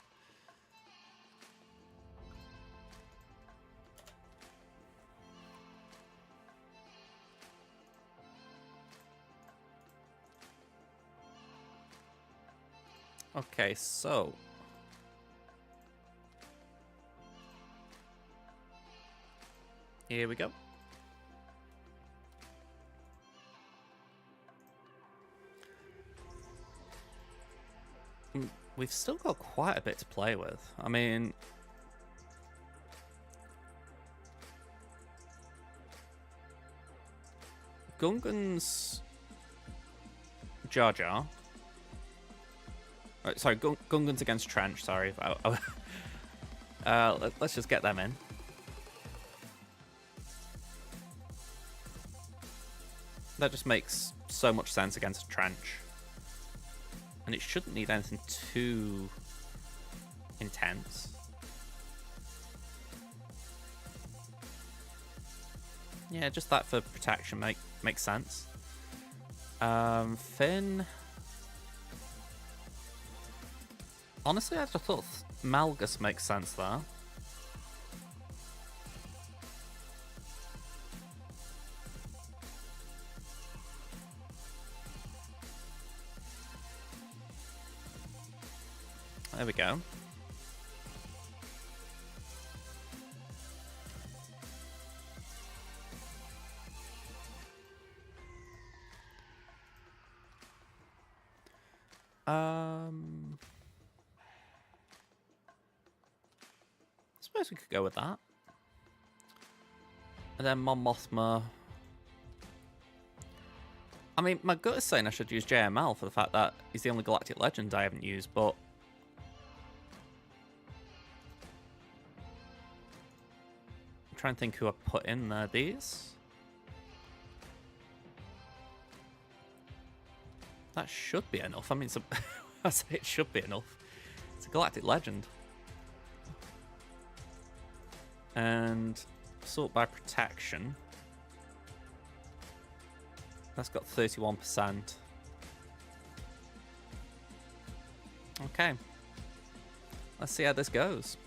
Okay, so here we go. We've still got quite a bit to play with. I mean, Gungan's Jar Jar. Sorry, Gungan's against Trench, sorry. Let's just get them in. That just makes so much sense against Trench. And it shouldn't need anything too intense. Yeah, just that for protection makes sense. Finn. Honestly, I just thought Malgus makes sense there. There we go. I suppose we could go with that. And then Mon Mothma. I mean, my gut is saying I should use JML for the fact that he's the only Galactic Legend I haven't used, but I'm trying to think who I put in there. These? That should be enough. I mean, I say it should be enough. It's a Galactic Legend. And sort by protection. That's got 31%. Okay. Let's see how this goes.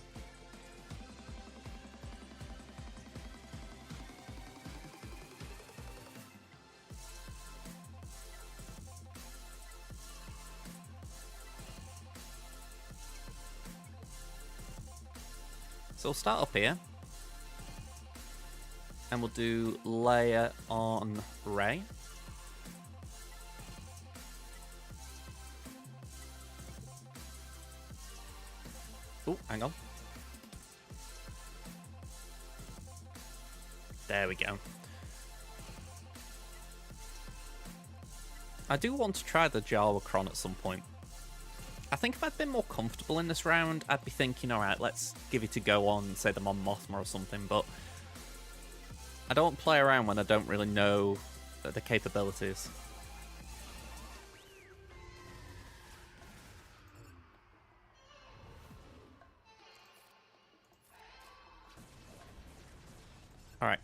So we'll start up here. And we'll do Leia on Rey. Oh, hang on. There we go. I do want to try the Jawa Cron at some point. I think if I'd been more comfortable in this round, I'd be thinking, alright, let's give it a go on, say, the Mon Mothma or something, but I don't play around when I don't really know the capabilities. Alright.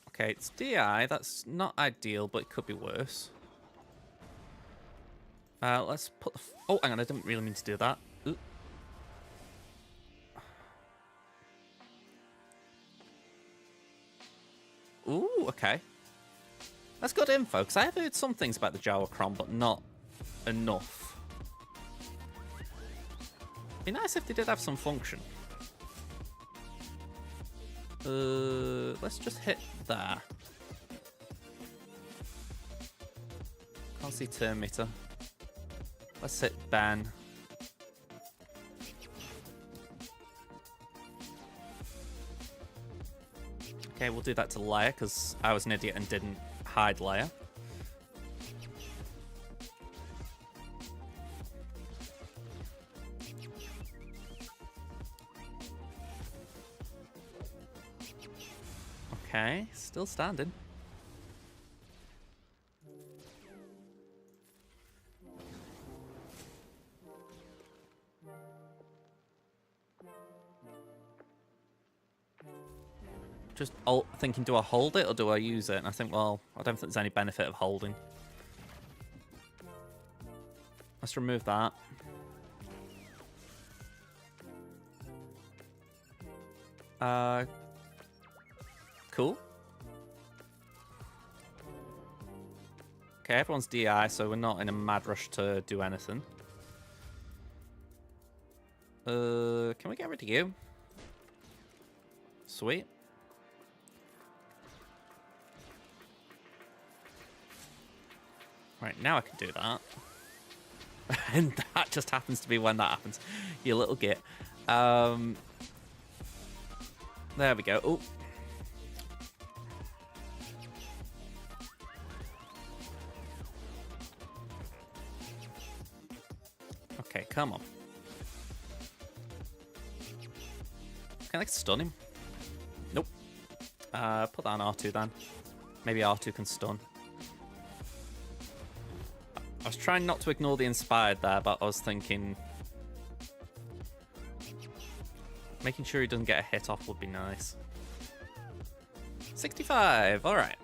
Okay, it's DI. That's not ideal, but it could be worse. Let's put the... Oh, hang on, I didn't really mean to do that. Ooh. Ooh, okay. That's good info, because I have heard some things about the Jawa Cron, but not enough. Be nice if they did have some function. Let's just hit there. Can't see turn meter. Let's hit ban. Okay, we'll do that to Leia, because I was an idiot and didn't hide Leia. Okay, still standing. just thinking, do I hold it or do I use it? And I think, well, I don't think there's any benefit of holding. Let's remove that. Cool. Okay, everyone's DI, so we're not in a mad rush to do anything. Can we get rid of you? Sweet. Right, now I can do that. And that just happens to be when that happens. You little git. There we go. Oh. Okay, come on. Can I stun him? Nope. Put that on R2 then. Maybe R2 can stun. I was trying not to ignore the inspired there, but I was thinking... making sure he doesn't get a hit off would be nice. 65, alright.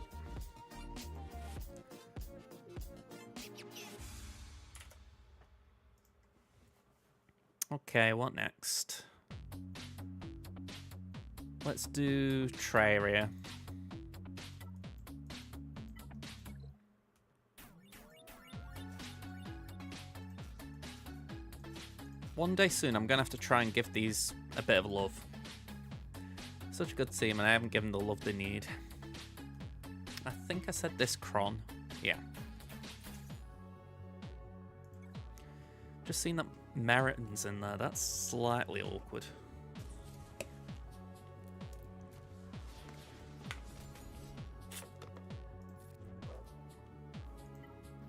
Okay, what next? Let's do Traria. One day soon, I'm going to have to try and give these a bit of love. Such a good team, and I haven't given the love they need. I think I said this Kron. Yeah. Just seen that Meriton's in there. That's slightly awkward.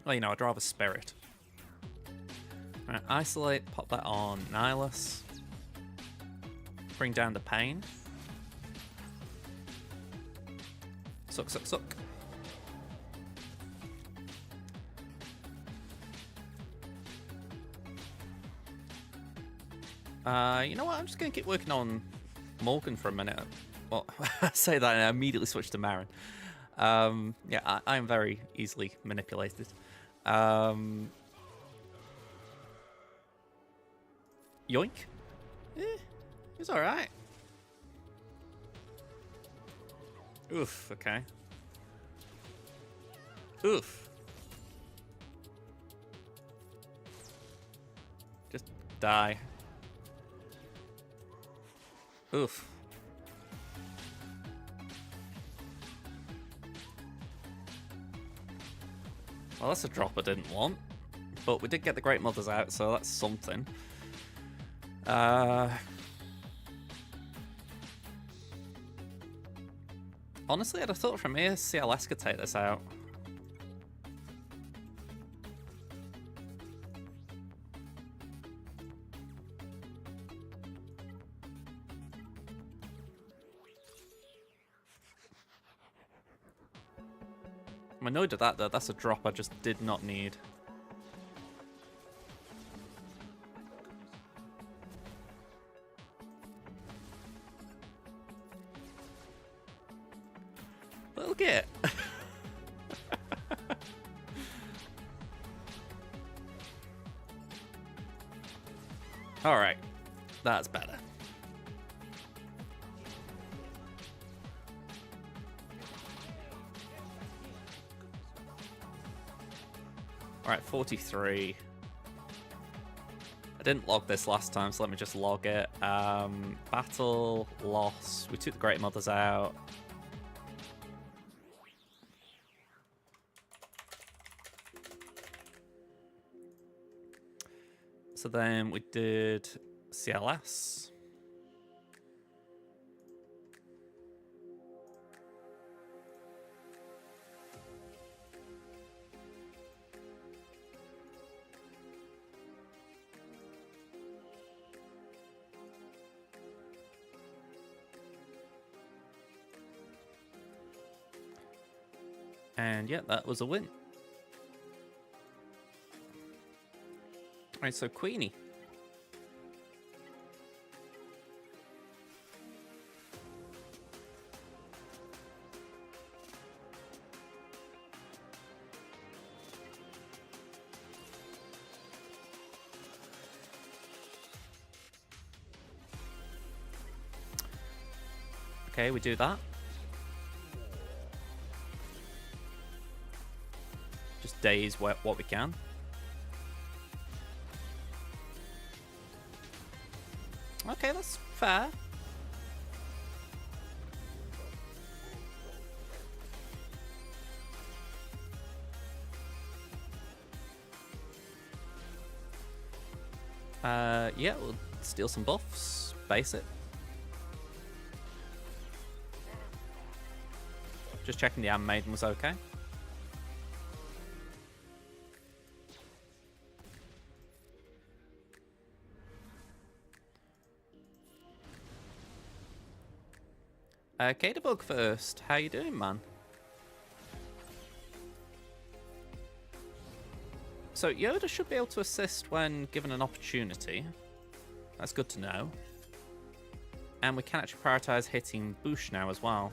Well, you know, I'd rather Spirit. Right, isolate, pop that on Nihilus. Bring down the pain. Suck, suck, suck. You know what? I'm just going to keep working on Morgan for a minute. Well, I say that and I immediately switch to Marin. Yeah, I am very easily manipulated. Yoink. He's alright. Oof, okay. Oof. Just die. Oof. Well, that's a drop I didn't want. But we did get the Great Mothers out, so that's something. Honestly, I'd have thought from here CLS could take this out. I'm annoyed at that though, that's a drop I just did not need. Little git. Alright, that's better. Alright, 43. I didn't log this last time, so let me just log it. Battle, loss. We took the Great Mothers out. So then we did CLS. And yeah, that was a win. Alright, so Queenie. Okay, we do that. Just daze what we can. Okay, that's fair. Yeah, we'll steal some buffs, base it. Just checking the Handmaiden was okay. Cadabug first. How you doing, man? So Yoda should be able to assist when given an opportunity. That's good to know. And we can actually prioritize hitting Boosh now as well.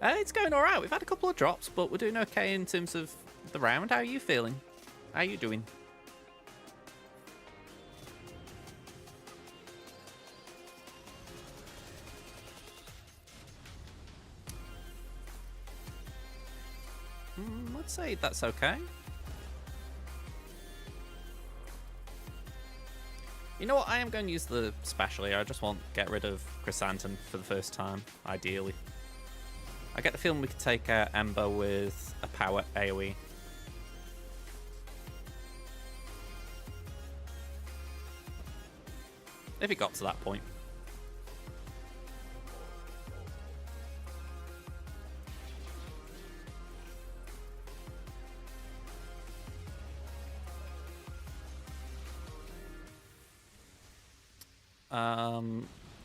It's going alright. We've had a couple of drops, but we're doing okay in terms of the round. How are you feeling? How are you doing? Let's say that's okay. You know what? I am going to use the special here. I just want to get rid of Chrysanthemum for the first time, ideally. I get the feeling we could take Ember with a power AoE. If it got to that point.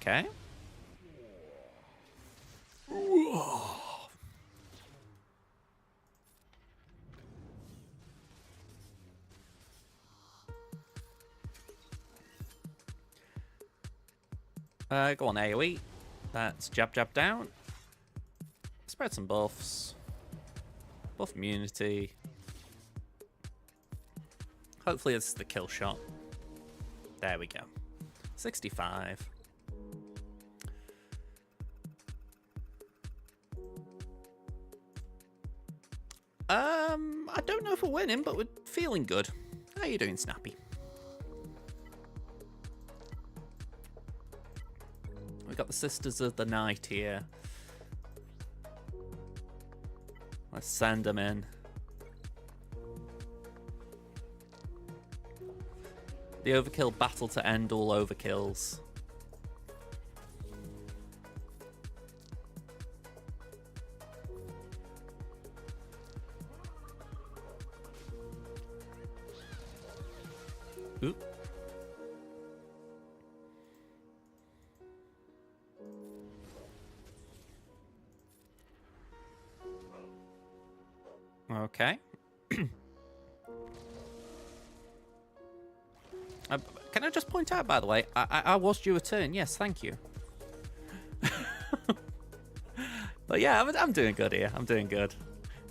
Okay. Go on, AoE. That's jab, jab down. Spread some buffs. Buff immunity. Hopefully it's the kill shot. There we go. 65. I don't know if we're winning, but we're feeling good. How you doing, Snappy? We've got the Sisters of the Night here. Let's send them in. The overkill battle to end all overkills. Oop. Okay. Can I just point out, by the way, I was due a turn. Yes, thank you. But yeah, I'm doing good here. I'm doing good.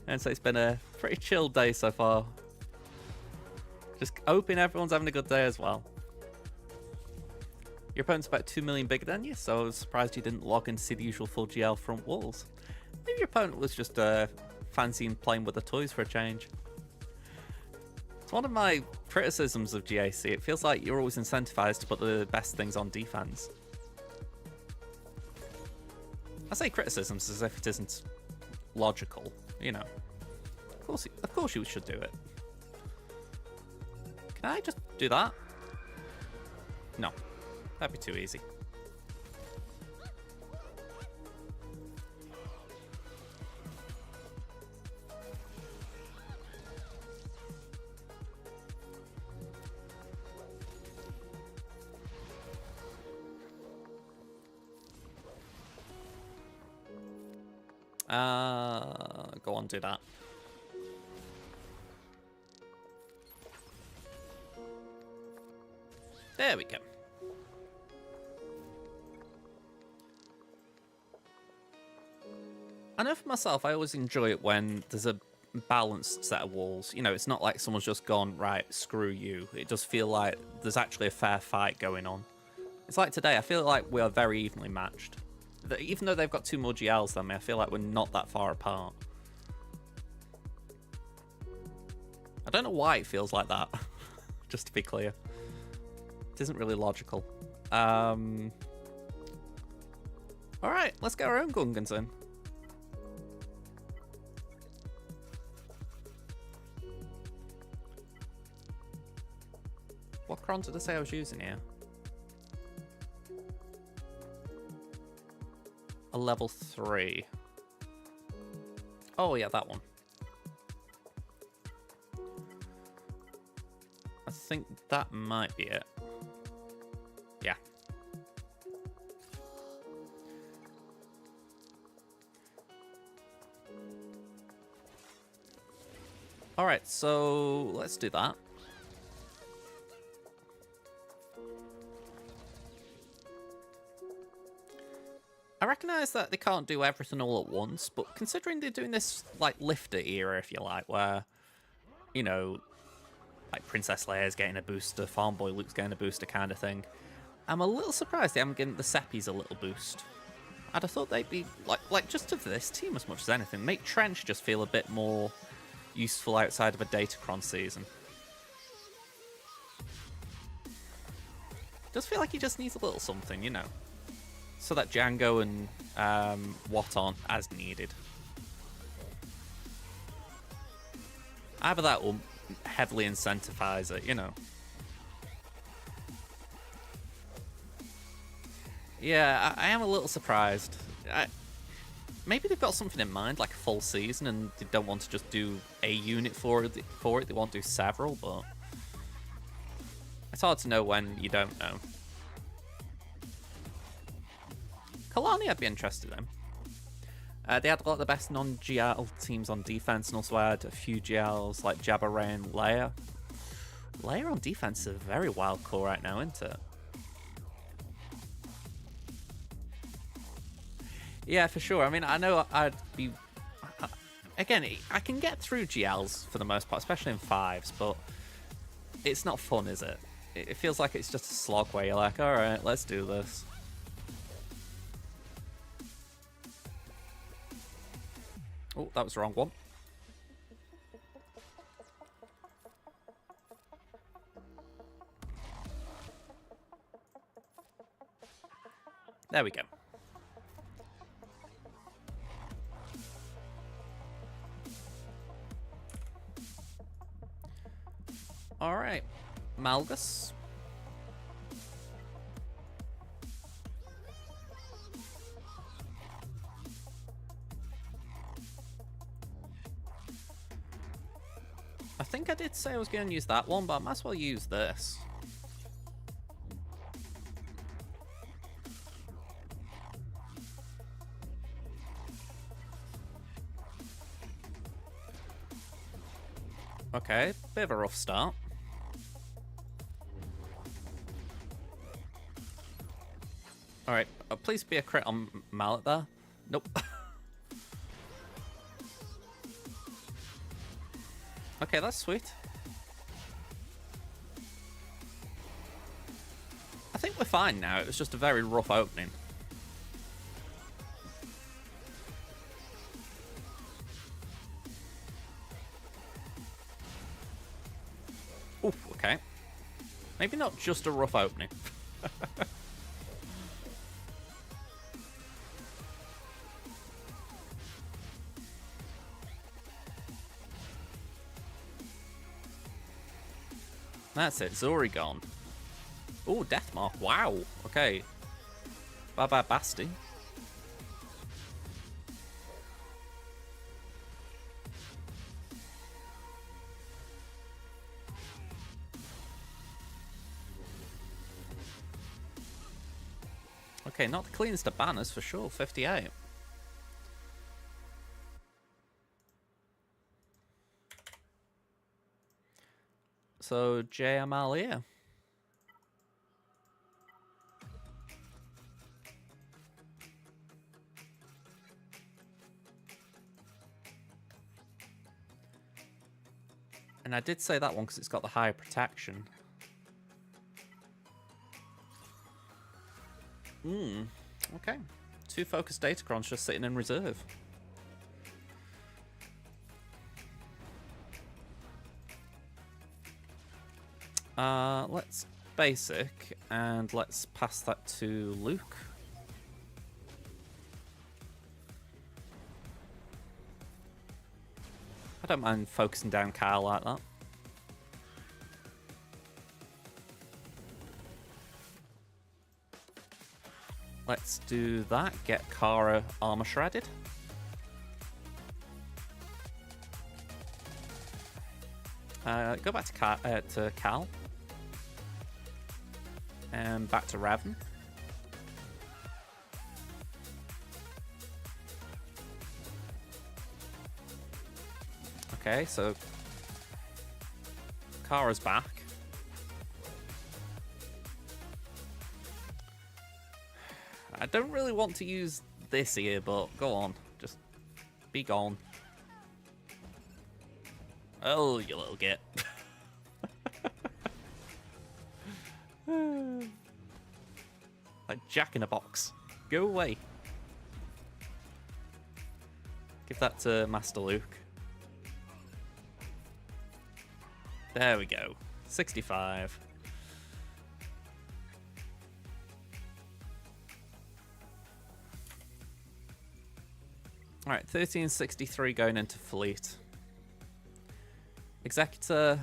And so it's been a pretty chill day so far. Just hoping everyone's having a good day as well. Your opponent's about 2 million bigger than you, so I was surprised you didn't log in to see the usual full GL front walls. Maybe your opponent was just fancying playing with the toys for a change. It's one of my criticisms of GAC. It feels like you're always incentivized to put the best things on defense. I say criticisms as if it isn't logical, you know. Of course you should do it. Can I just do that? No. That'd be too easy. Go on, do that. There we go. I know for myself, I always enjoy it when there's a balanced set of walls. You know, it's not like someone's just gone, right, screw you. It does feel like there's actually a fair fight going on. It's like today, I feel like we are very evenly matched. Even though they've got 2 more GLs than me, I feel like we're not that far apart. I don't know why it feels like that, just to be clear. It isn't really logical. Alright, let's get our own Gungans in. What cron did I say I was using here? A level 3. Oh yeah, that one. I think that might be it. Yeah. Alright, so let's do that. I recognise that they can't do everything all at once, but considering they're doing this, like, lifter era, if you like, where, you know, like Princess Leia's getting a booster, Farm Boy Luke's getting a booster kind of thing, I'm a little surprised they haven't given the Seppies a little boost. I'd have thought they'd be, like just for this team as much as anything, make Trench just feel a bit more useful outside of a Datacron season. Does feel like he just needs a little something, you know. So that Django and Watt aren't as needed. Either that or heavily incentivize it, you know. Yeah, I am a little surprised. Maybe they've got something in mind, like a full season, and they don't want to just do a unit for it. They want to do several, but it's hard to know when you don't know. Kalani I'd be interested in. They had a lot of the best non-GL teams on defense, and also had a few GLs like Jabba, Ray, and Leia. Leia on defense is a very wild core right now, isn't it? Yeah, for sure. I mean, I know I'd be... Again, I can get through GLs for the most part, especially in 5s, but it's not fun, is it? It feels like it's just a slog where you're like, alright, let's do this. Oh, that was the wrong one. There we go. Alright. Malgus. I think I did say I was going to use that one, but I might as well use this. Okay, bit of a rough start. Alright, please be a crit on Mallet there. Nope. Okay, that's sweet. I think we're fine now. It was just a very rough opening. Ooh, okay. Maybe not just a rough opening. That's it, Zori gone. Oh, Deathmark, wow. Okay. Bye-bye, Basti. Okay, not the cleanest of banners for sure, 58. So, JML here. And I did say that one because it's got the higher protection. Okay. 2 focus Datacrons just sitting in reserve. Let's basic, and let's pass that to Luke. I don't mind focusing down Kyle like that. Let's do that. Get Kara armor shredded. Go back to Cal. And back to Raven. Okay, so Kara's back. I don't really want to use this here, but go on. Just be gone. Oh, you little git. Like Jack in a box. Go away. Give that to Master Luke. There we go. 65. Alright, 1363 going into Fleet. Executor,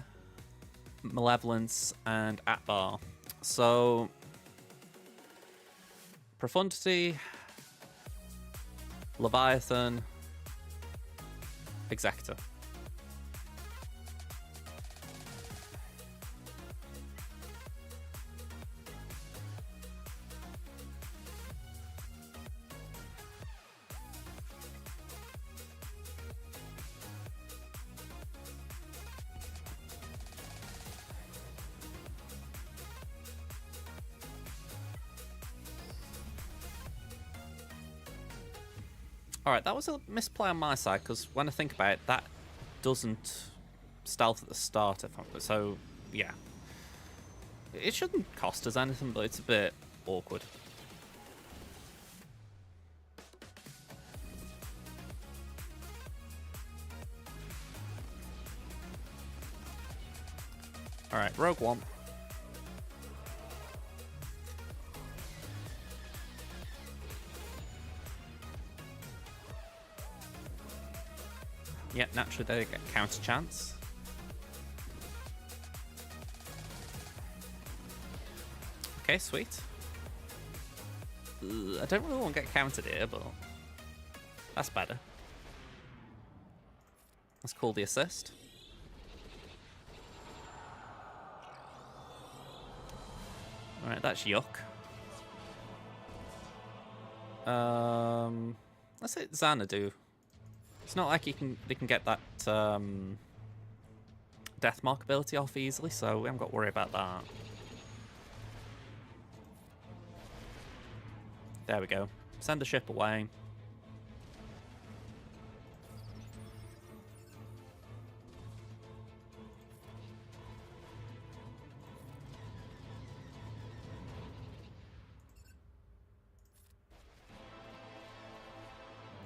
Malevolence, and Atbar. So, Profundity, Leviathan, Executor. Alright, that was a misplay on my side, because when I think about it, that doesn't stealth at the start, so, yeah. It shouldn't cost us anything, but it's a bit awkward. Alright, Rogue One. Yeah, naturally they get counter chance. Okay, sweet. I don't really want to get countered here, but that's better. Let's call the assist. Alright, that's yuck. Let's hit Xanadu. It's not like they can get that death mark ability off easily, so we haven't got to worry about that. There we go. Send the ship away.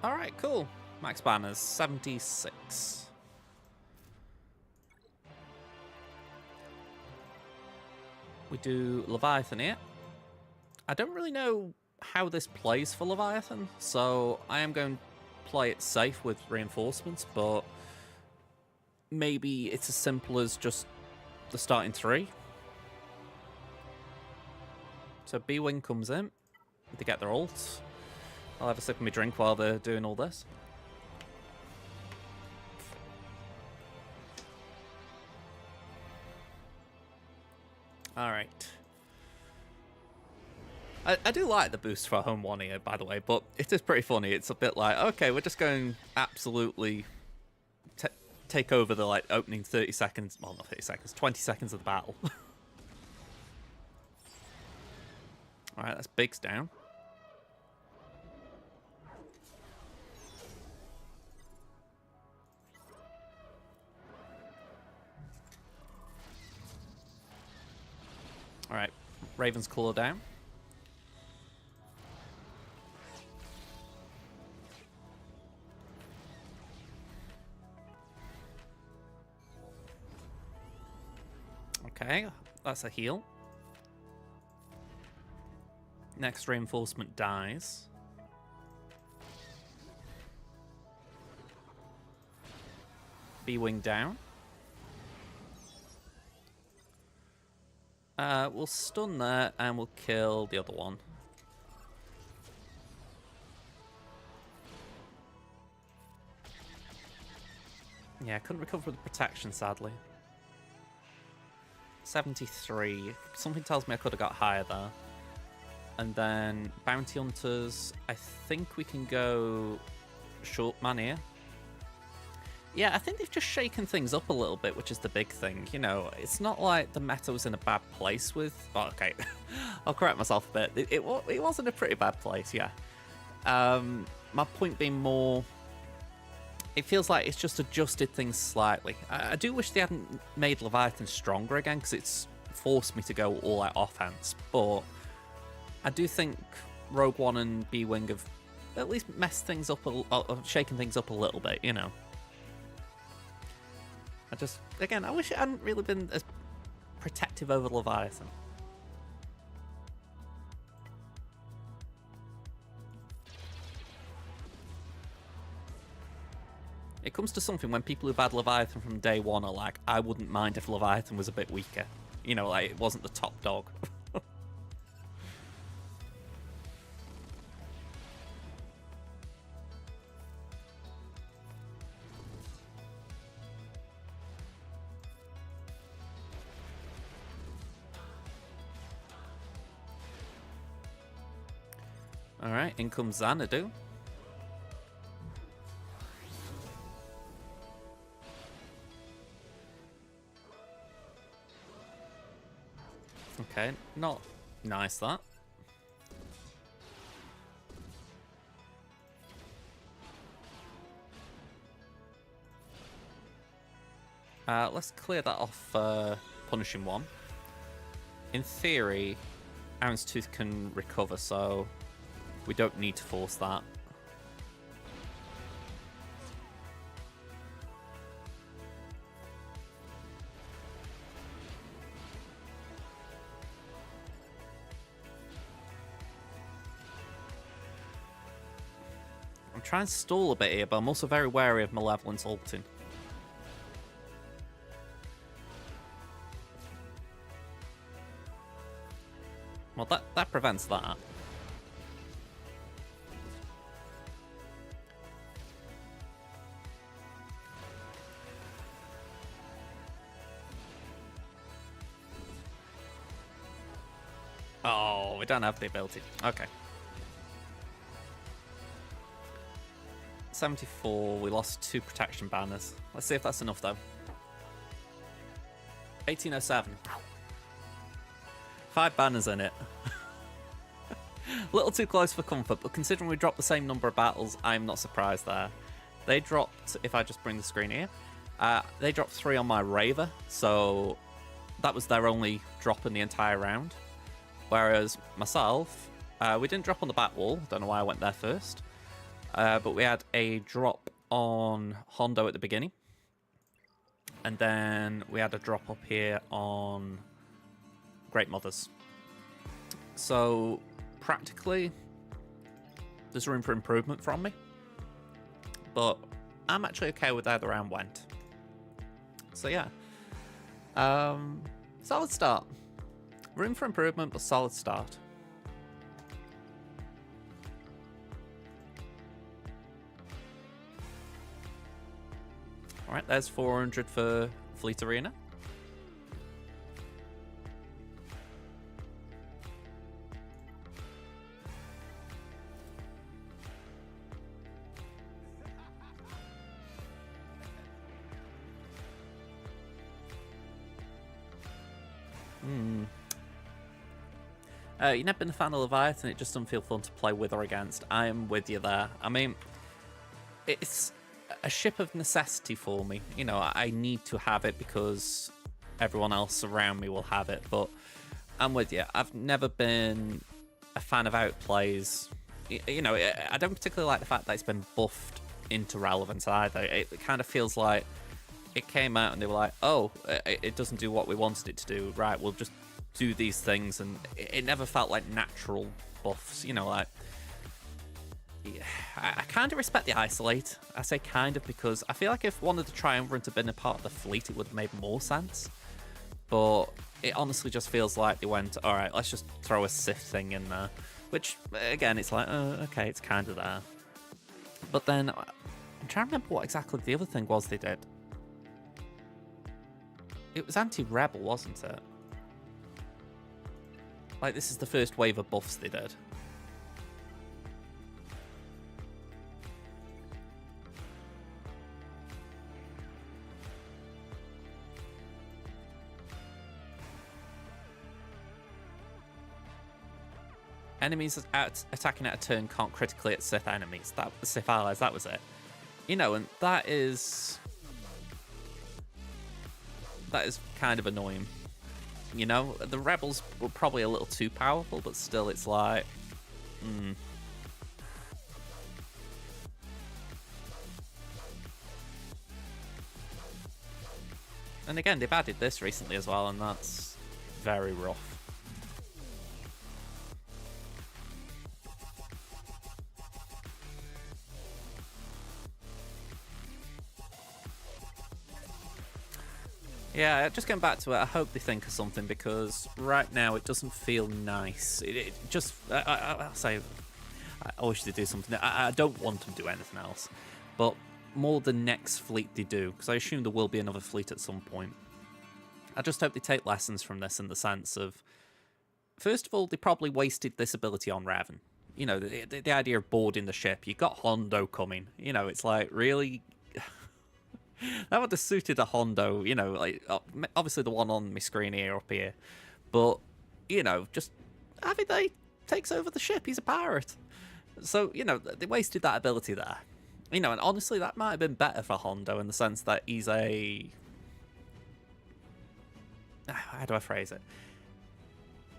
Alright, cool. Max banners, 76. We do Leviathan here. I don't really know how this plays for Leviathan, so I am going to play it safe with reinforcements, but maybe it's as simple as just the starting 3. So B-Wing comes in. They get their ult. I'll have a sip of my drink while they're doing all this. Alright. I do like the boost for Home 1 here, by the way, but it is pretty funny. It's a bit like, okay, we're just going absolutely take over the like opening 30 seconds, well, not 30 seconds, 20 seconds of the battle. Alright, that's Biggs down. Alright, Raven's Claw down. Okay, that's a heal. Next reinforcement dies. B-Wing down. We'll stun there and we'll kill the other one. Yeah, I couldn't recover the protection, sadly. 73. Something tells me I could have got higher there. And then Bounty Hunters. I think we can go short man here. Yeah, I think they've just shaken things up a little bit, which is the big thing. You know, it's not like the meta was in a bad place with... Oh, okay, I'll correct myself a bit. It was in a pretty bad place, yeah. My point being more... It feels like it's just adjusted things slightly. I do wish they hadn't made Leviathan stronger again, because it's forced me to go all out offense. But I do think Rogue One and B-Wing have at least messed things up, shaken things up a little bit, you know. Again, I wish it hadn't really been as protective over Leviathan. It comes to something when people who've had Leviathan from day one are like, I wouldn't mind if Leviathan was a bit weaker. You know, like, it wasn't the top dog. Alright, in comes Xanadu. Okay, not nice that. Let's clear that off punishing one. In theory, Houndstooth can recover, so we don't need to force that. I'm trying to stall a bit here, but I'm also very wary of Malevolence ulting. Well, that prevents that. Oh, we don't have the ability. Okay. 74, we lost 2 protection banners. Let's see if that's enough, though. 1807. 5 banners in it. A little too close for comfort, but considering we dropped the same number of battles, I'm not surprised there. They dropped, if I just bring the screen here, they dropped 3 on my Raver, so that was their only drop in the entire round. Whereas myself, we didn't drop on the back wall. Don't know why I went there first. But we had a drop on Hondo at the beginning. And then we had a drop up here on Great Mothers. So practically, there's room for improvement from me. But I'm actually okay with how the round went. So yeah. Solid start. Room for improvement, but solid start. Alright, there's 400 for Fleet Arena. You've never been a fan of Leviathan, it just doesn't feel fun to play with or against. I am with you there. I mean, it's a ship of necessity for me. You know, I need to have it because everyone else around me will have it. But I'm with you. I've never been a fan of outplays. You know, I don't particularly like the fact that it's been buffed into relevance either. It kind of feels like it came out and they were like, oh, it doesn't do what we wanted it to do. Right, we'll just do these things. And it never felt like natural buffs. You know, like, yeah, I kind of respect the isolate. I say kind of because I feel like if one of the triumvirate had been a part of the fleet, it would have made more sense. But it honestly just feels like they went, all right, let's just throw a Sith thing in there. Which, again, it's like, okay, it's kind of there. But then, I'm trying to remember what exactly the other thing was they did. It was anti-rebel, wasn't it? Like, this is the first wave of buffs they did. Enemies attacking at a turn can't critically at Sith enemies. Sith allies, that was it. You know, and that is kind of annoying. You know, the rebels were probably a little too powerful, but still, it's like, And again, they've added this recently as well, and that's very rough. Yeah, just going back to it, I hope they think of something, because right now it doesn't feel nice. It just, I'll say, I wish they'd do something. I don't want them to do anything else, but more the next fleet they do, because I assume there will be another fleet at some point. I just hope they take lessons from this in the sense of, first of all, they probably wasted this ability on Raven. You know, the idea of boarding the ship. You got Hondo coming. You know, it's like, really? That would have suited a Hondo, you know, like, obviously the one on my screen here, up here. But, you know, just Aviday takes over the ship. He's a pirate. So, you know, they wasted that ability there. You know, and honestly, that might have been better for Hondo in the sense that he's a... How do I phrase it?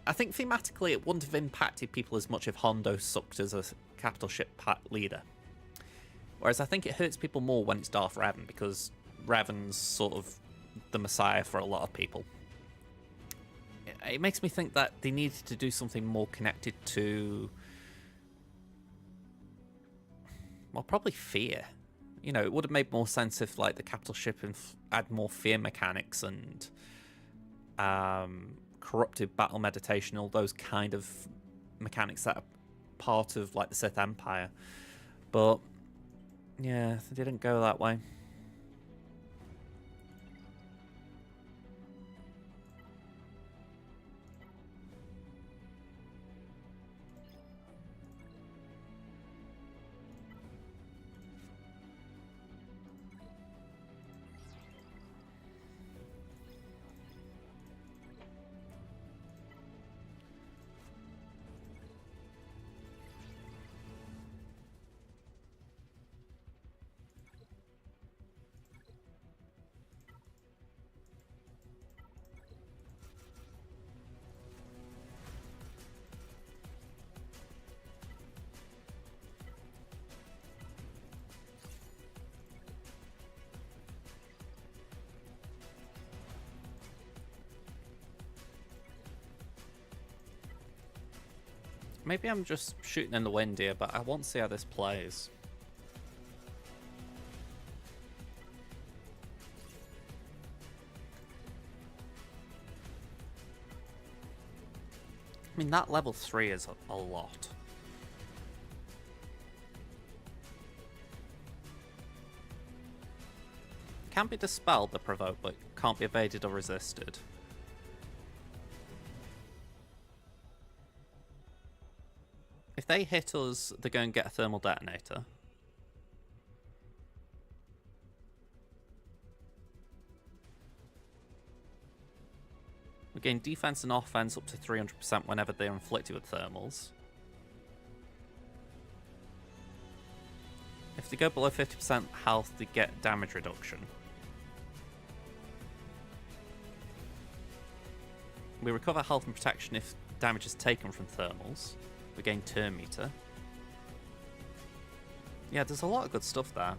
I think thematically it wouldn't have impacted people as much if Hondo sucked as a capital ship leader. Whereas I think it hurts people more when it's Darth Revan, because Revan's sort of the messiah for a lot of people. It makes me think that they needed to do something more connected to... well, probably fear. You know, it would have made more sense if, like, the capital ship had more fear mechanics and corrupted battle meditation, all those kind of mechanics that are part of, like, the Sith Empire. But... yeah, they didn't go that way. Maybe I'm just shooting in the wind here, but I want to see how this plays. I mean, that level 3 is a lot. Can be dispelled, the provoke, but can't be evaded or resisted. If they hit us, they're going to get a thermal detonator. We gain defense and offense up to 300% whenever they're inflicted with thermals. If they go below 50% health, they get damage reduction. We recover health and protection if damage is taken from thermals. We gain turn meter. Yeah, there's a lot of good stuff there.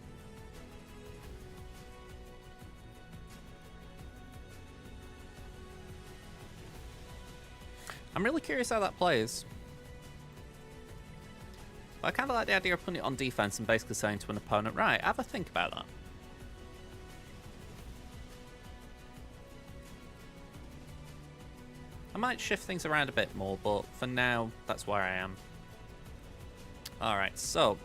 I'm really curious how that plays. But I kind of like the idea of putting it on defense and basically saying to an opponent, right, have a think about that. I might shift things around a bit more, but for now, that's where I am. Alright, so.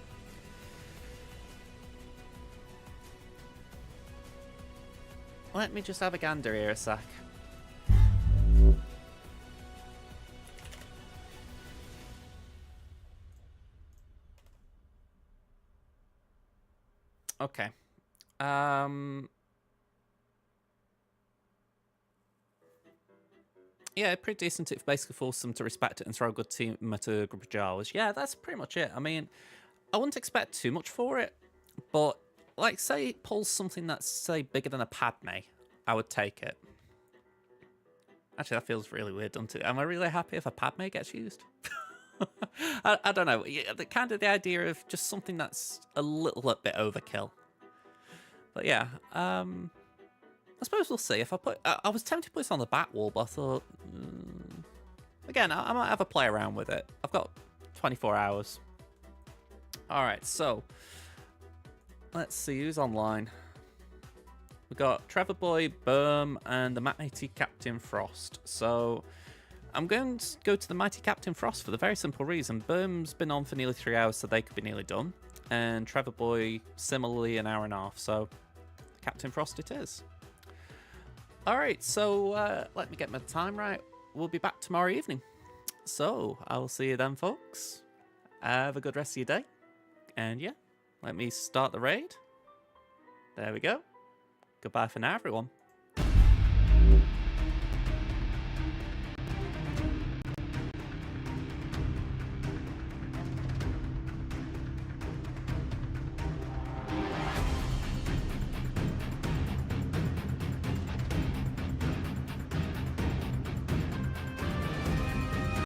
Let me just have a gander here a sec. Okay. Yeah, pretty decent. It basically forced them to respect it and throw a good team at a group of Jawas. Yeah, that's pretty much it. I mean, I wouldn't expect too much for it, but like, say it pulls something that's, say, bigger than a Padme, I would take it. Actually, that feels really weird, doesn't it? Am I really happy if a Padme gets used? I don't know. Yeah, kind of the idea of just something that's a little bit overkill. But yeah, I suppose we'll see. If I put, I was tempted to put this on the back wall, but I thought, again, I might have a play around with it. I've got 24 hours. All right, so let's see who's online. We've got Trevor Boy, Berm, and the Mighty Captain Frost. So I'm going to go to the Mighty Captain Frost for the very simple reason. Berm's been on for nearly 3 hours, so they could be nearly done. And Trevor Boy, similarly, an hour and a half. So Captain Frost it is. All right, so let me get my time right. We'll be back tomorrow evening. So I will see you then, folks. Have a good rest of your day. And yeah, let me start the raid. There we go. Goodbye for now, everyone.